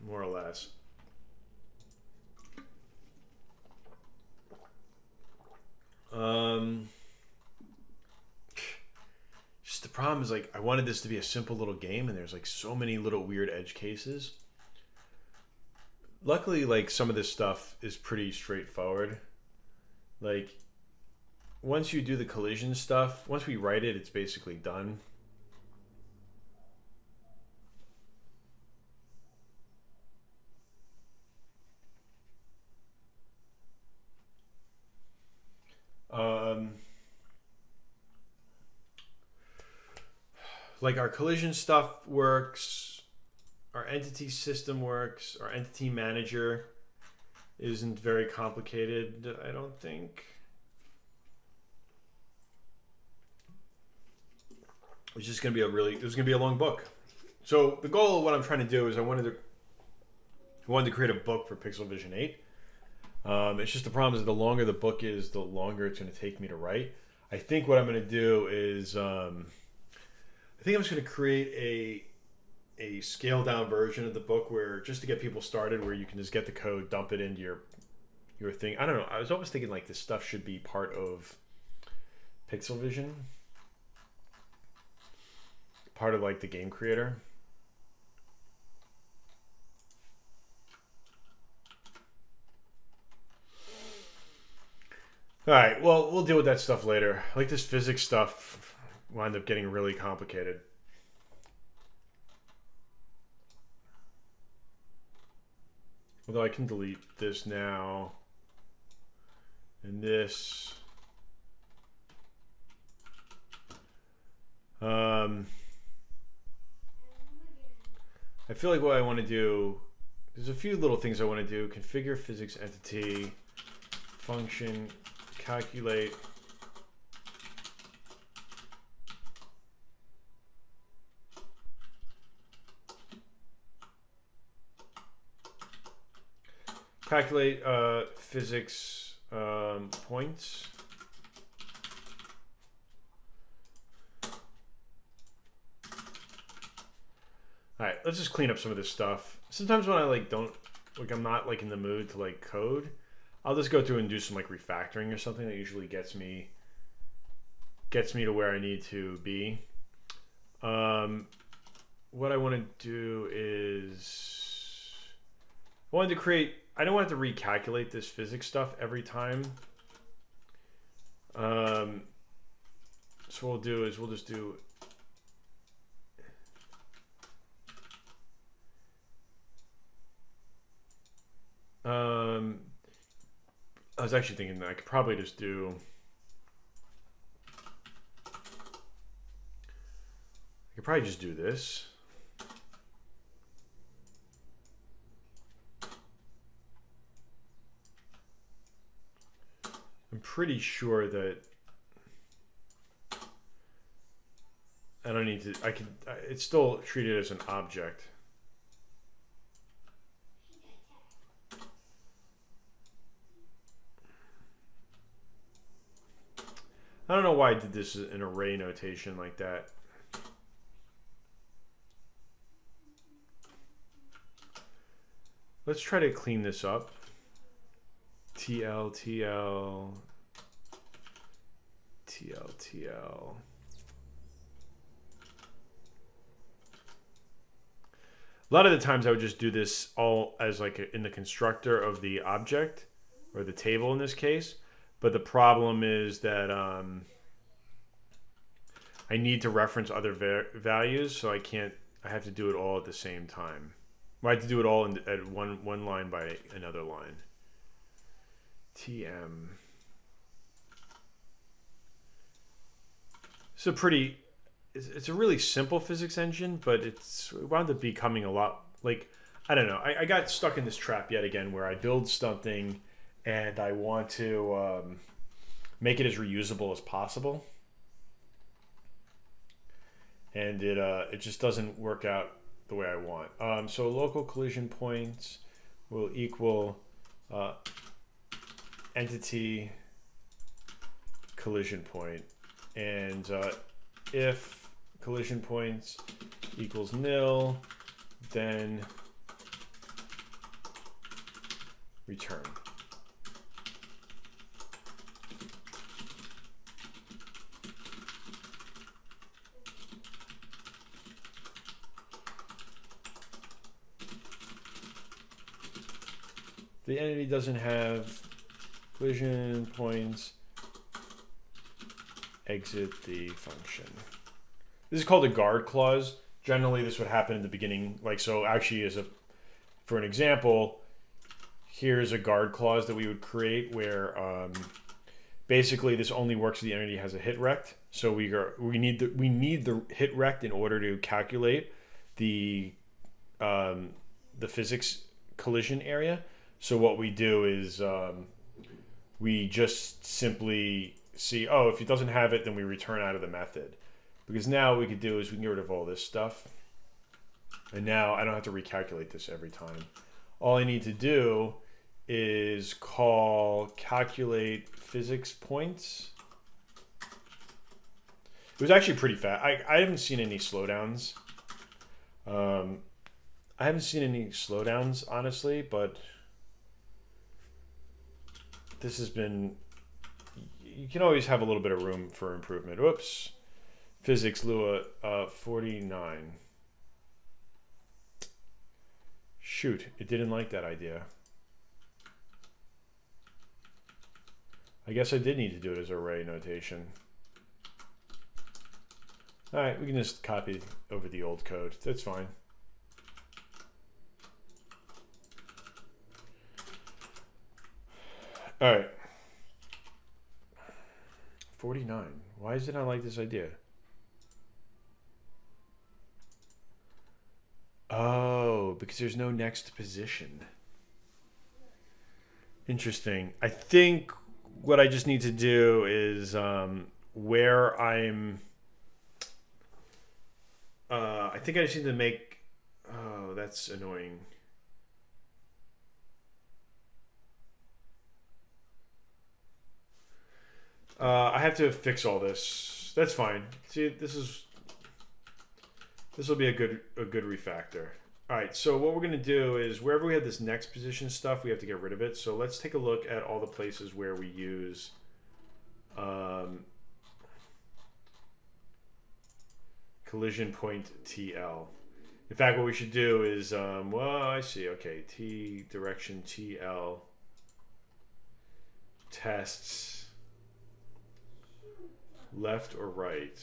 Speaker 1: more or less. Just the problem is, like, I wanted this to be a simple little game, and there's like so many little weird edge cases. Luckily, like, some of this stuff is pretty straightforward. Like, once you do the collision stuff, once we write it, it's basically done. Like, our collision stuff works. Our entity system works. Our entity manager isn't very complicated, I don't think. It's just going to be a really, it was going to be a long book. So the goal of what I'm trying to do is I wanted to create a book for Pixel Vision 8. It's just the problem is the longer the book is, the longer it's going to take me to write. I think what I'm going to do is, I think I'm just going to create a scaled down version of the book where, just to get people started, where you can just get the code, dump it into your thing. I don't know. I was always thinking like this stuff should be part of Pixel Vision, part of like the game creator. All right, well, we'll deal with that stuff later. Like, this physics stuff wound up getting really complicated. Although I can delete this now. And this. I feel like what I want to do, there's a few little things I want to do. Configure physics entity, function, calculate. Calculate physics points. All right, let's just clean up some of this stuff. Sometimes when I like don't, like I'm not like in the mood to like code, I'll just go through and do some like refactoring or something that usually gets me to where I need to be. What I want to do is I wanted to create, I don't want to recalculate this physics stuff every time. So what we'll do is we'll just do I was actually thinking that I could probably just do, this. I'm pretty sure that I don't need to, it's still treated as an object. I don't know why I did this in array notation like that. Let's try to clean this up. TL, TL, TL, TL. A lot of the times I would just do this all as like in the constructor of the object, or the table in this case. But the problem is that I need to reference other values, so I have to do it all at the same time. I have to do it all at one line by another line. TM. It's a really simple physics engine, but it wound up becoming a lot like, I don't know. I got stuck in this trap yet again where I build something and I want to make it as reusable as possible. And it just doesn't work out the way I want. So local collision points will equal entity collision point. And if collision points equals nil, then return. The entity doesn't have collision points, exit the function. This is called a guard clause. Generally, this would happen in the beginning. Like, so actually, for an example, here's a guard clause that we would create where basically this only works if the entity has a hit rect. So we need the hit rect in order to calculate the physics collision area. So what we do is we just simply see, oh, if it doesn't have it, then we return out of the method. Because now what we could do is we can get rid of all this stuff. And now I don't have to recalculate this every time. All I need to do is call calculate physics points. It was actually pretty fast. I haven't seen any slowdowns. I haven't seen any slowdowns, honestly, but this has been, you can always have a little bit of room for improvement. Whoops. Physics Lua 49. Shoot, it didn't like that idea. I guess I did need to do it as array notation. All right, we can just copy over the old code. That's fine. All right. 49. Why is it not like this idea? Oh, because there's no next position. Interesting. I think what I just need to do is where I'm... I think I just need to make... Oh, that's annoying. I have to fix all this. That's fine. See, this will be a good refactor. All right, so what we're going to do is wherever we have this next position stuff, we have to get rid of it. So let's take a look at all the places where we use collision point TL. In fact, what we should do is, well, I see. Okay, T direction TL tests left or right.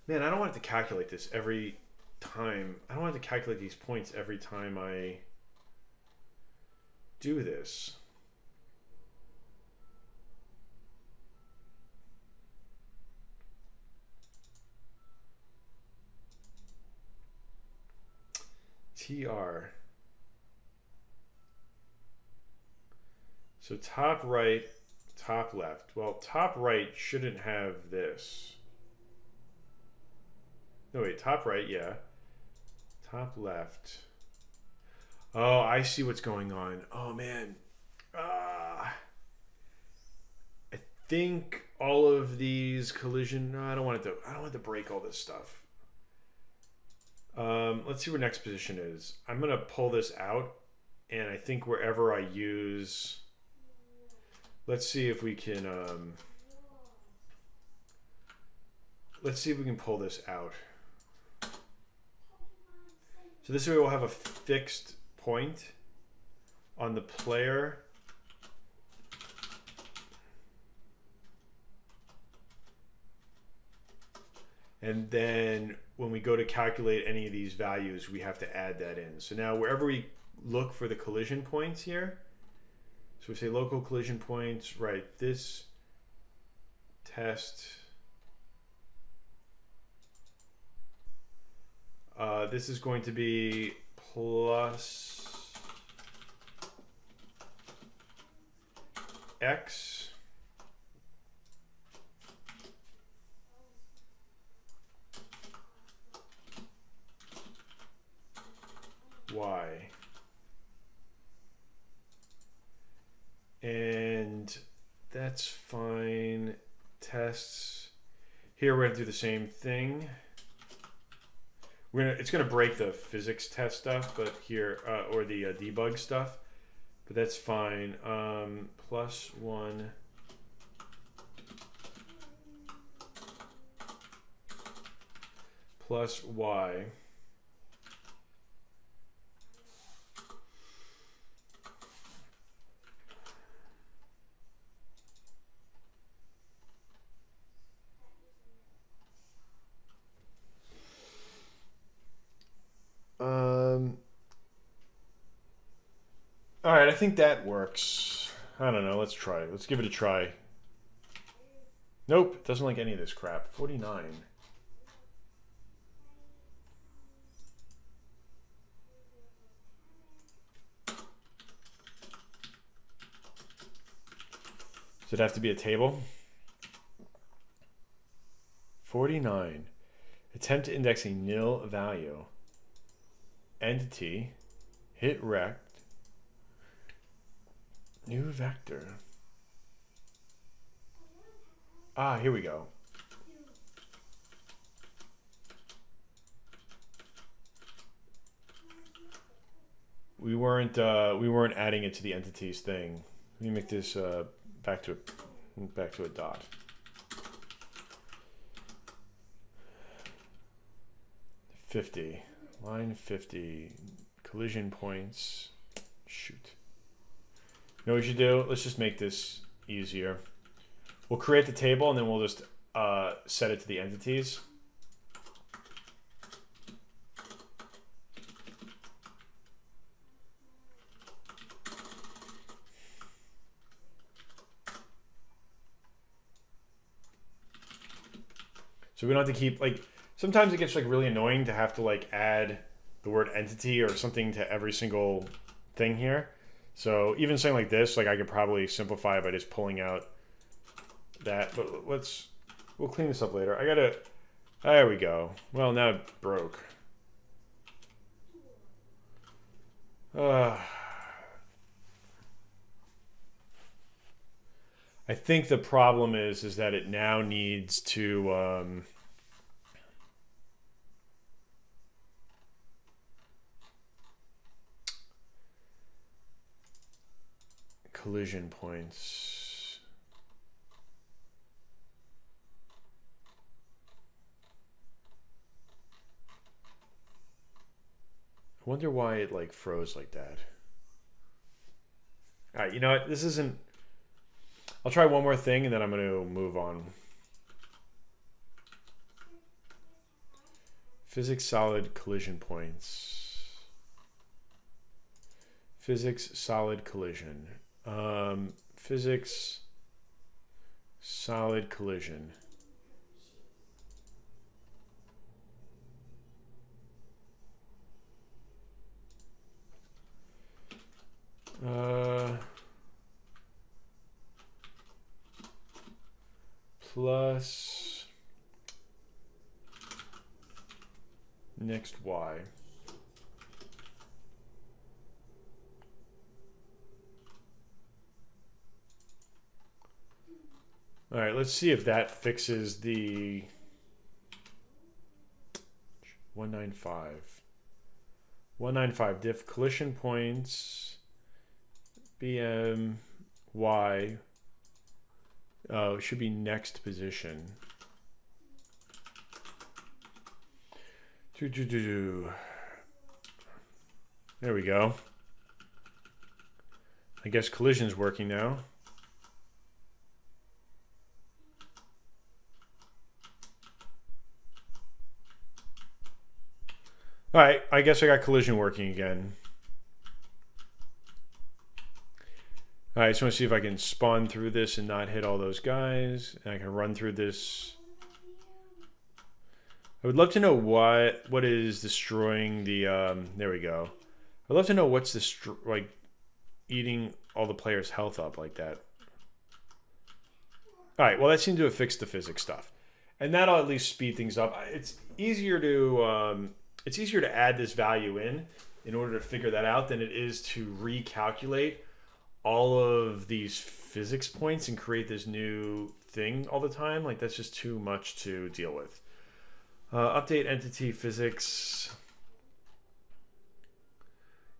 Speaker 1: Man, I don't want to calculate this every time. I don't want to calculate these points every time I do this. TR. So top right, top left. Well, top right shouldn't have this. No, wait, top right, yeah. Top left. Oh, I see what's going on. Oh, man. I think all of these collision... No, I don't want it to break all this stuff. Let's see where next position is. I'm going to pull this out, and I think wherever I use... Let's see if we can... let's see if we can pull this out. So this way we'll have a fixed point on the player. And then when we go to calculate any of these values, we have to add that in. So now wherever we look for the collision points here, so we say local collision points, right, this test, this is going to be plus X Y. And that's fine. Tests. Here we're gonna do the same thing. It's gonna break the physics test stuff, but here or the debug stuff, but that's fine. Plus 1 plus Y. All right, I think that works. I don't know. Let's try. Let's give it a try. Nope, doesn't like any of this crap. 49. Does it have to be a table? 49. Attempt to index a nil value. Entity. Hit rect. New vector. Ah, here we go. We weren't adding it to the entities thing. Let me make this back to a dot. Line 50 collision points. Shoot. You know what we should do? Let's just make this easier. We'll create the table and then we'll just set it to the entities. So we don't have to keep, like, sometimes it gets like really annoying to have to like add the word entity or something to every single thing here. So even something like this, like I could probably simplify by just pulling out that, but we'll clean this up later. There we go. Well, now it broke. I think the problem is that it now needs to, collision points. I wonder why it like froze like that. All right, you know what? This isn't... I'll try one more thing and then I'm going to move on. Physics solid collision points. Physics solid collision. Physics solid collision. Plus next Y. All right, let's see if that fixes the 195. 195 diff collision points. BM Y. Oh, it should be next position. There we go. I guess collision's working now. All right, I guess I got collision working again. All right, so I want to see if I can spawn through this and not hit all those guys. And I can run through this. I would love to know what is destroying the, there we go. I'd love to know what's like eating all the players' health up like that. All right, well, that seemed to have fixed the physics stuff. And that'll at least speed things up. It's easier to add this value in order to figure that out than it is to recalculate all of these physics points and create this new thing all the time. Like, that's just too much to deal with. Update entity physics.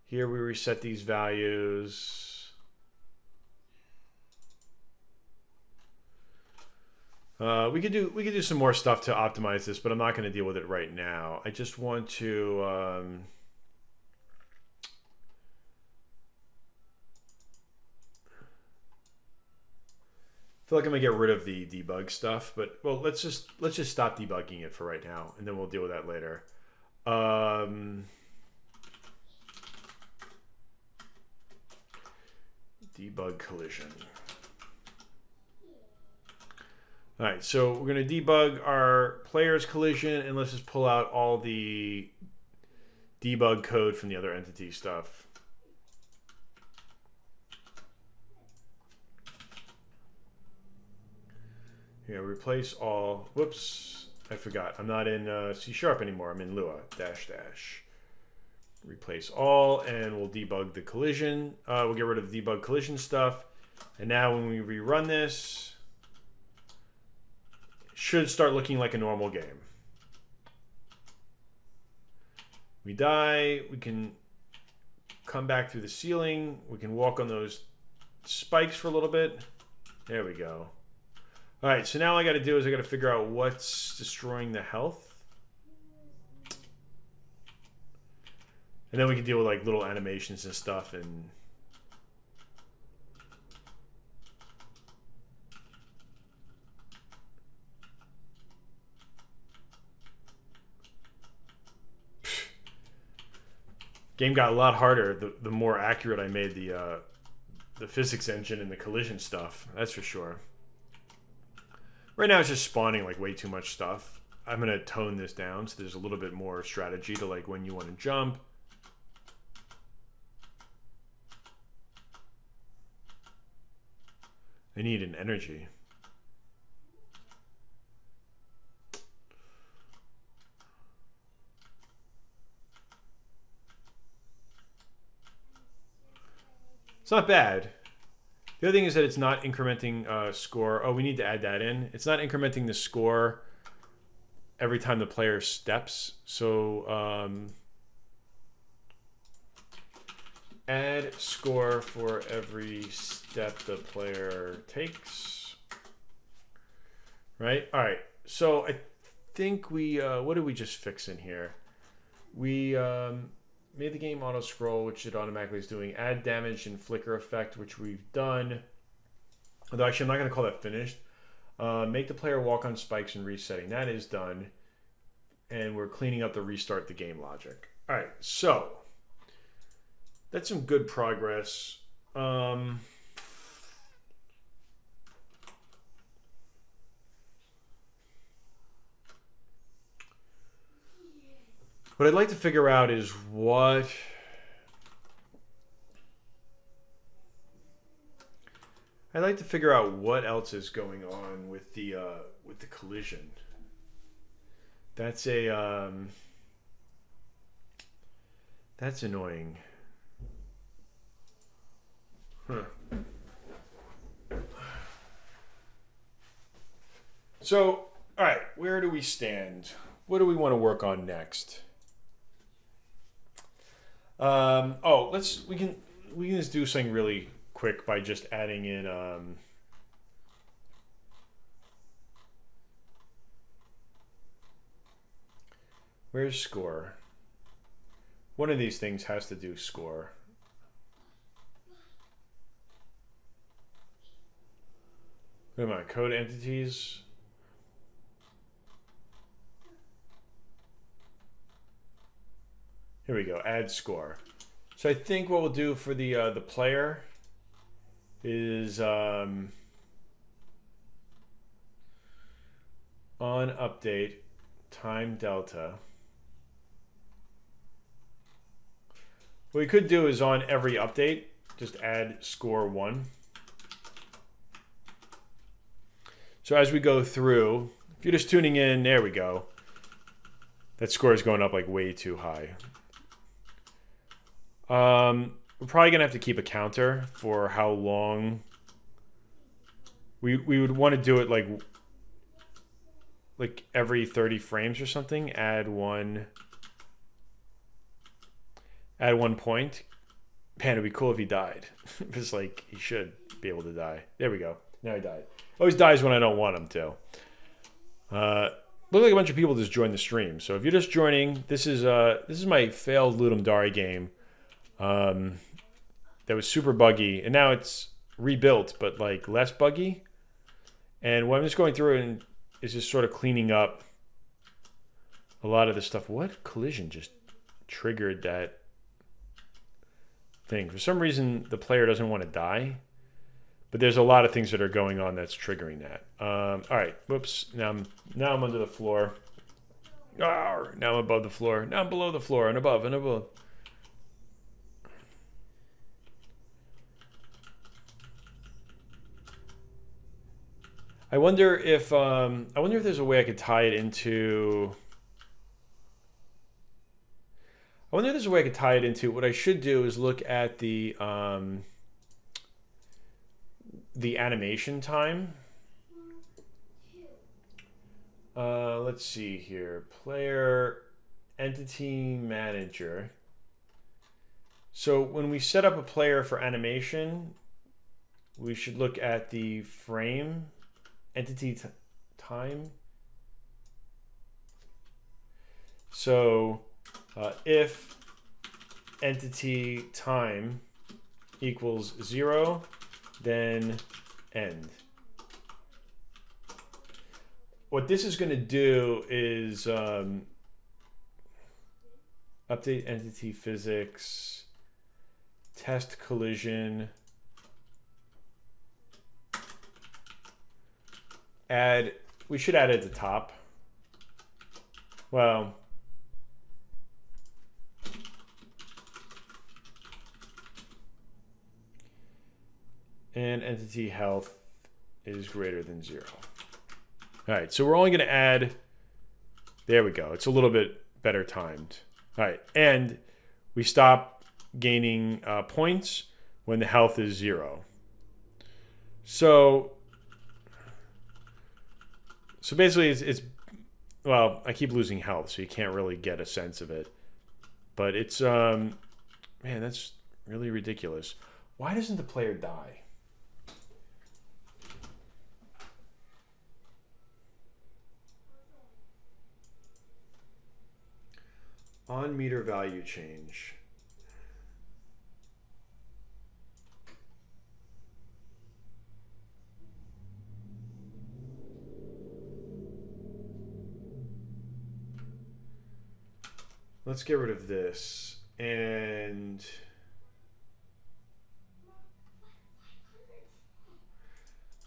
Speaker 1: Here we reset these values. We could do some more stuff to optimize this, but I'm not going to deal with it right now. I just want to feel like I'm gonna get rid of the debug stuff, but well, let's just stop debugging it for right now, and then we'll deal with that later. Debug collision. All right, so we're going to debug our player's collision, and let's just pull out all the debug code from the other entity stuff. Here, replace all. Whoops, I forgot. I'm not in C# anymore. I'm in Lua, --. Replace all, and we'll debug the collision. We'll get rid of the debug collision stuff. And now when we rerun this, should start looking like a normal game. We die, we can come back through the ceiling, we can walk on those spikes for a little bit. There we go. All right, so now all I got to do is I got to figure out what's destroying the health. And then we can deal with like little animations and stuff and game got a lot harder the more accurate I made the physics engine and the collision stuff. That's for sure. Right now it's just spawning like way too much stuff. I'm gonna tone this down so there's a little bit more strategy to like when you want to jump. I need an energy. It's not bad. The other thing is that it's not incrementing score. Oh, we need to add that in. It's not incrementing the score every time the player steps. So add score for every step the player takes. Right? All right. So I think we, what did we just fix in here? We made the game auto scroll, which it automatically is doing. Add damage and flicker effect, which we've done. Although actually, I'm not going to call that finished. Make the player walk on spikes and resetting. That is done. And we're cleaning up the restart the game logic. All right, so that's some good progress. What I'd like to figure out is what I'd like to figure out what else is going on with the collision. That's a That's annoying. Huh. So, all right, where do we stand? What do we want to work on next? Oh, we can just do something really quick by just adding in where's score? One of these things has to do score. What am I? Code entities. Here we go. Add score. So I think what we'll do for the player is on update time delta. What we could do is on every update, just add score 1. So as we go through, if you're just tuning in, there we go. That score is going up like way too high. We're probably gonna have to keep a counter for how long we would want to do it, like every 30 frames or something. Add one point. Man, it'd be cool if he died. Because like he should be able to die. There we go. Now he died. Always dies when I don't want him to. Look like a bunch of people just joined the stream. So if you're just joining, this is my failed Ludum Dare game. That was super buggy, and now it's rebuilt, but like less buggy. And what I'm just going through and is just sort of cleaning up a lot of the stuff. What collision just triggered that thing? For some reason, the player doesn't want to die, but there's a lot of things that are going on that's triggering that. All right, whoops. Now I'm under the floor. Arr, now I'm above the floor. Now I'm below the floor and above and above. I wonder if there's a way I could tie it into. I wonder if there's a way I could tie it into. What I should do is look at the animation time. Let's see here. Player entity manager. So when we set up a player for animation, we should look at the frame entity time. So if entity time equals 0, then end. What this is going to do is update entity physics, test collision, we should add it at the top. Well, and entity health is greater than 0. All right, so we're only going to add, there we go. It's a little bit better timed. All right, and we stop gaining points when the health is 0. So basically it's well, I keep losing health, so you can't really get a sense of it. But it's, man, that's really ridiculous. Why doesn't the player die? On meter value change. Let's get rid of this. And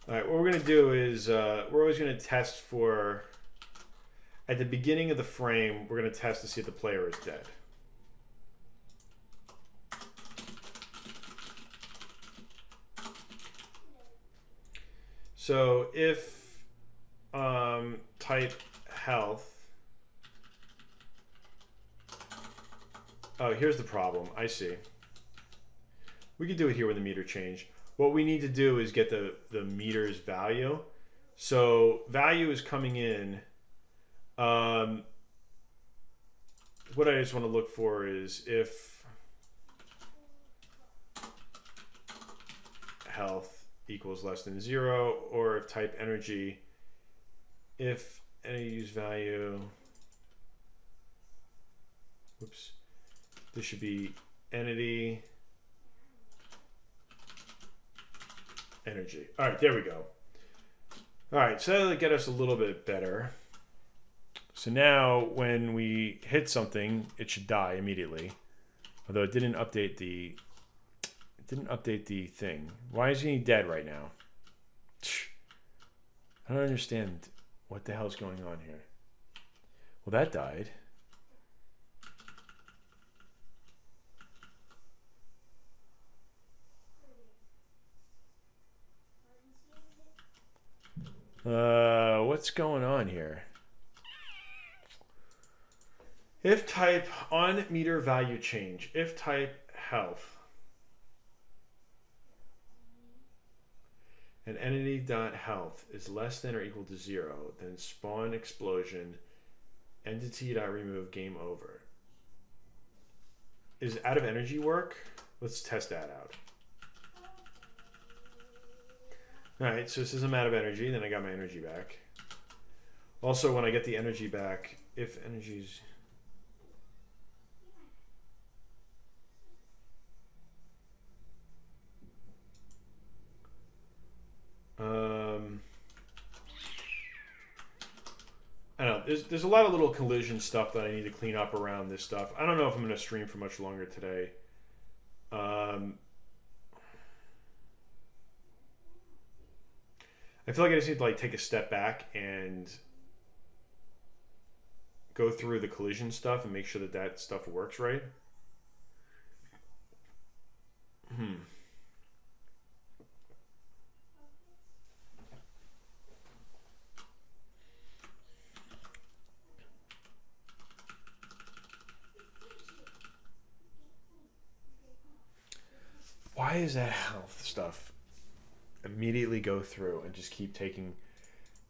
Speaker 1: all right, what we're going to do is we're always going to test for, at the beginning of the frame, we're going to test to see if the player is dead. So if type health Oh, here's the problem. I see. We could do it here with the meter change. What we need to do is get the meter's value. So value is coming in. What I just want to look for is if health equals less than 0, or if type energy, if any use value, whoops, this should be entity energy. All right, there we go. All right, so that'll get us a little bit better. So now when we hit something, it should die immediately. Although it didn't update the thing. Why is he dead right now? I don't understand what the hell's going on here. Well, that died. What's going on here? If type on meter value change, if type health, and entity.health is less than or equal to 0, then spawn explosion, entity.remove, game over. Is out of energy work? Let's test that out. All right, so this is I'm out of energy, then I got my energy back. Also, when I get the energy back, if energy's... I don't know, there's a lot of little collision stuff that I need to clean up around this stuff. I don't know if I'm going to stream for much longer today. I feel like I just need to like take a step back and go through the collision stuff and make sure that that stuff works right. Why is that health stuff immediately go through and just keep taking?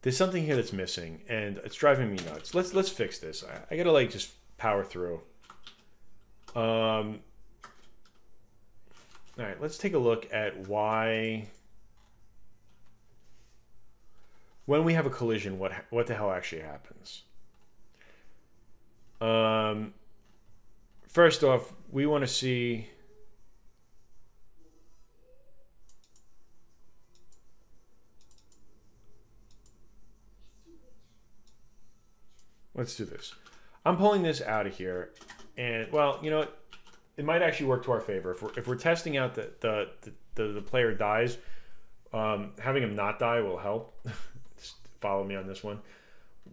Speaker 1: There's something here that's missing and it's driving me nuts. Let's fix this. I gotta like just power through. All right, let's take a look at why when we have a collision, what the hell actually happens. First off, we want to see let's do this. I'm pulling this out of here, and well, you know what? It might actually work to our favor if we're testing out that the player dies. Having him not die will help. Just follow me on this one.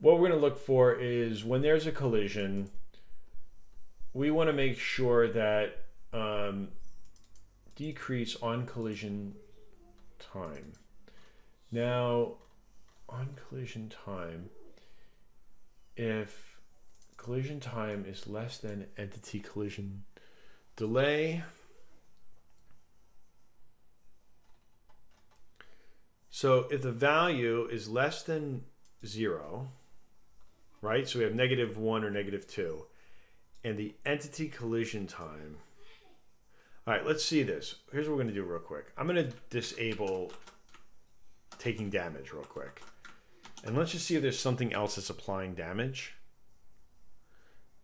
Speaker 1: What we're going to look for is when there's a collision, we want to make sure that decrease on collision time. Now, on collision time, if collision time is less than entity collision delay. So if the value is less than 0, right? So we have -1 or -2, and the entity collision time. All right, let's see this. Here's what we're going to do real quick. I'm going to disable taking damage real quick. And let's just see if there's something else that's applying damage.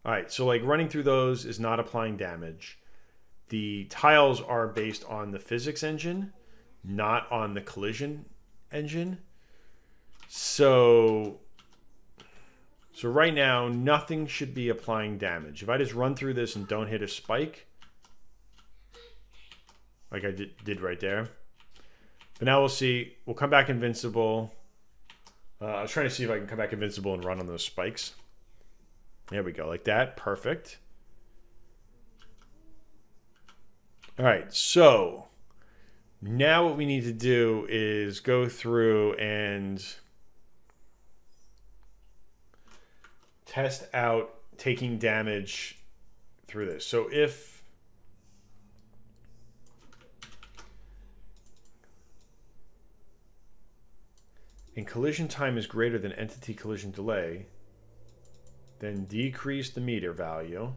Speaker 1: All right, so like running through those is not applying damage. The tiles are based on the physics engine, not on the collision engine. So right now, nothing should be applying damage. If I just run through this and don't hit a spike, like I did right there. But now we'll see. We'll come back invincible. I was trying to see if I can come back invincible and run on those spikes. There we go, like that. Perfect. All right, so now what we need to do is go through and test out taking damage through this. So if and collision time is greater than entity collision delay, then decrease the meter value,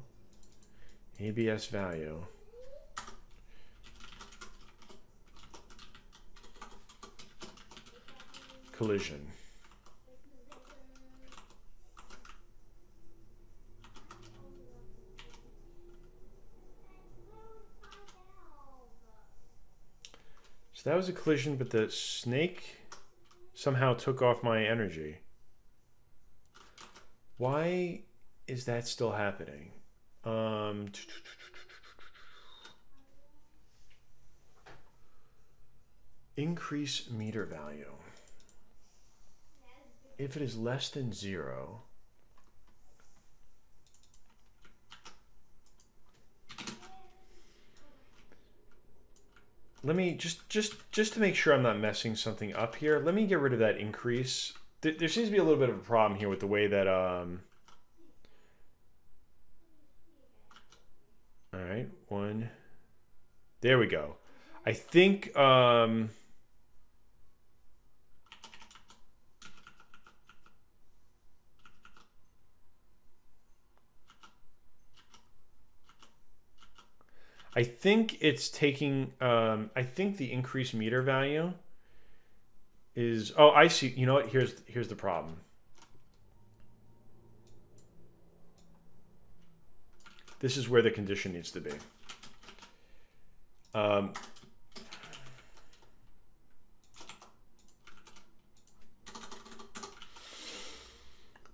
Speaker 1: ABS value. Collision. So that was a collision, but the snake somehow took off my energy. Why is that still happening? Increase meter value. If it is less than 0, let me just to make sure I'm not messing something up here, let me get rid of that increase. There seems to be a little bit of a problem here with the way that all right, one. There we go. I think I think it's taking, I think the increased meter value is, oh, I see. You know what? Here's the problem. This is where the condition needs to be.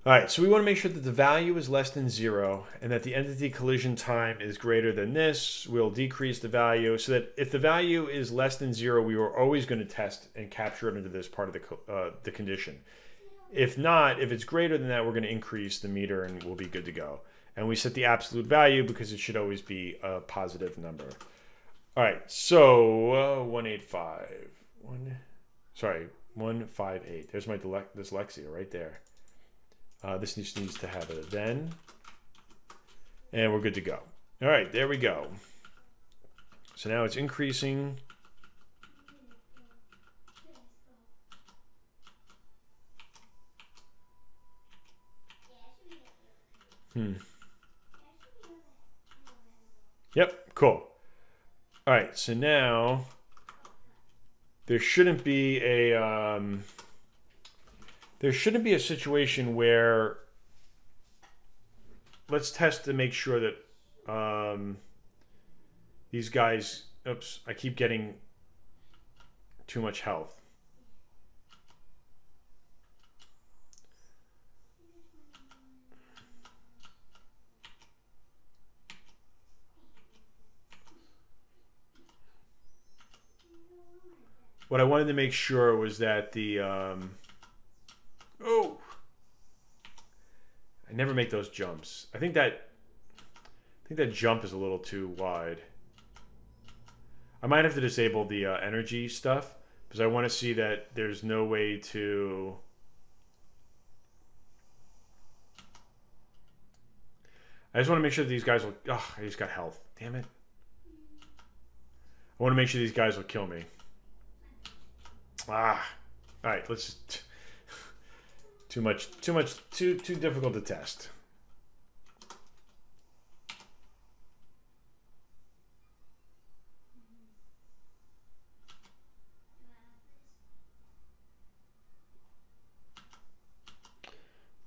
Speaker 1: All right, so we want to make sure that the value is less than 0 and that the entity collision time is greater than this. We'll decrease the value so that if the value is less than 0, we were always going to test and capture it into this part of the condition. If not, if it's greater than that, we're going to increase the meter and we'll be good to go. And we set the absolute value because it should always be a positive number. All right, so 185. 158. There's my dyslexia right there. This needs to have a then, and we're good to go. All right, there we go. So now it's increasing. Yep, cool. All right, so now there shouldn't be a situation where, let's test to make sure that these guys, oops, I keep getting too much health. What I wanted to make sure was that the, oh, I never make those jumps. I think that jump is a little too wide. I might have to disable the energy stuff because I want to see that there's no way to. I just want to make sure that these guys will. Oh, I just got health. Damn it. I want to make sure these guys will kill me. Ah. All right. Let's just. Too difficult to test.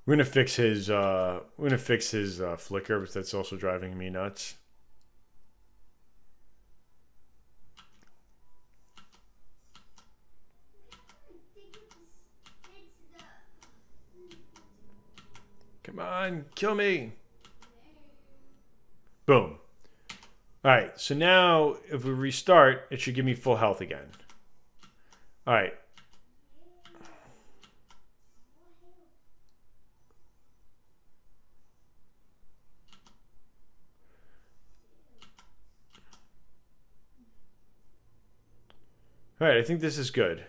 Speaker 1: We're gonna fix his flicker, but that's also driving me nuts. Come on, kill me. Boom. All right, so now if we restart, it should give me full health again. All right. All right, I think this is good.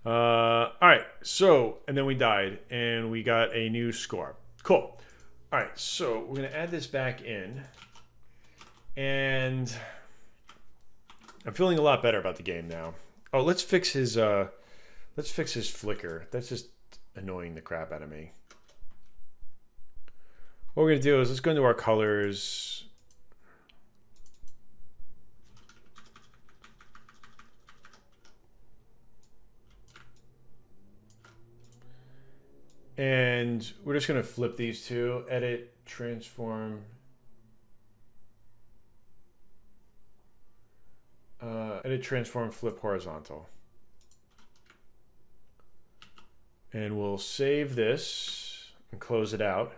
Speaker 1: All right. So, and then we died, and we got a new score. Cool. All right. So we're gonna add this back in, and I'm feeling a lot better about the game now. Oh, let's fix his flicker. That's just annoying the crap out of me. What we're gonna do is let's go into our colors. And we're just going to flip these two. Edit, transform. Edit, transform, flip horizontal. And we'll save this and close it out.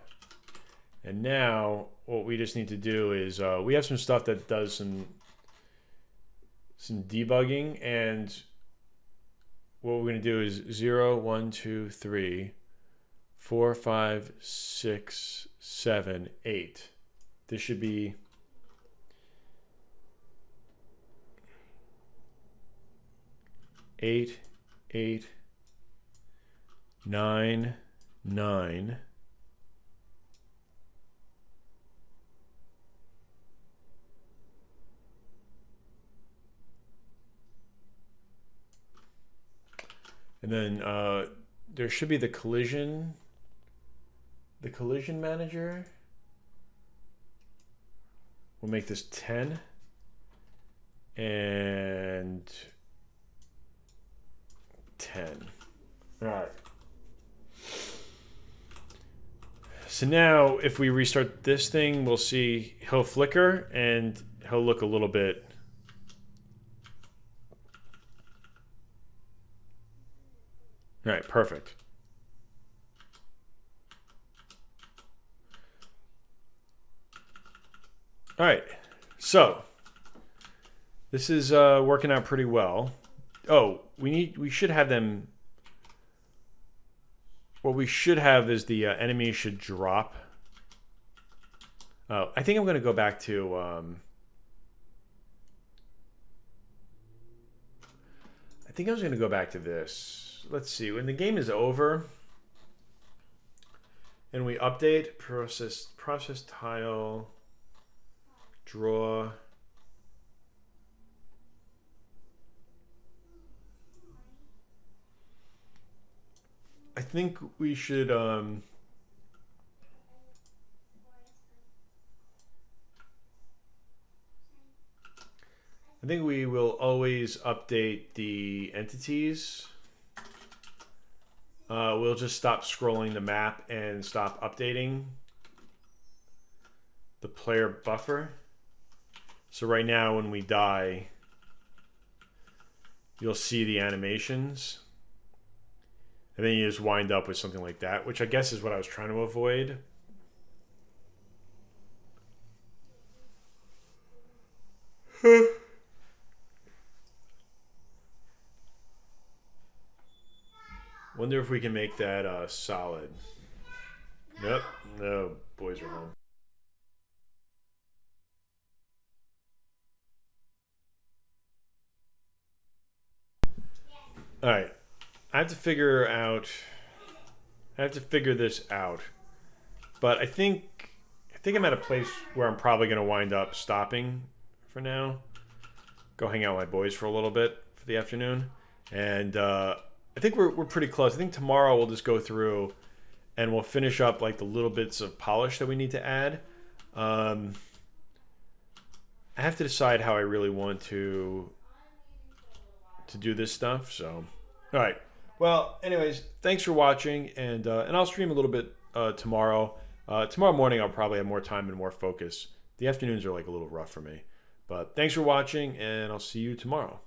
Speaker 1: And now what we just need to do is we have some stuff that does some debugging. And what we're going to do is 0, 1, 2, 3. 4, 5, 6, 7, 8. This should be 8, 8, 9, 9. And then there should be the collision. The collision manager. We'll make this 10 and 10. All right. So now if we restart this thing, we'll see he'll flicker and he'll look a little bit. All right, perfect. All right, so this is working out pretty well. Oh, we should have them. What we should have is the enemy should drop. Oh, I think I'm going to go back to. I think I was going to go back to this. Let's see. When the game is over, and we update process tile. Draw. I think we should I think we will always update the entities. We'll just stop scrolling the map and stop updating the player buffer. So right now when we die, you'll see the animations. And then you just wind up with something like that, which I guess is what I was trying to avoid. Wonder if we can make that solid. Nope, no, boys are home. All right, I have to figure this out, but I think I'm at a place where I'm probably going to wind up stopping for now. Go hang out with my boys for a little bit for the afternoon, and I think we're pretty close. I think tomorrow we'll just go through and we'll finish up like the little bits of polish that we need to add. I have to decide how I really want to do this stuff. So, all right. Well, anyways, thanks for watching, and I'll stream a little bit tomorrow. Tomorrow morning I'll probably have more time and more focus. The afternoons are like a little rough for me. But thanks for watching, and I'll see you tomorrow.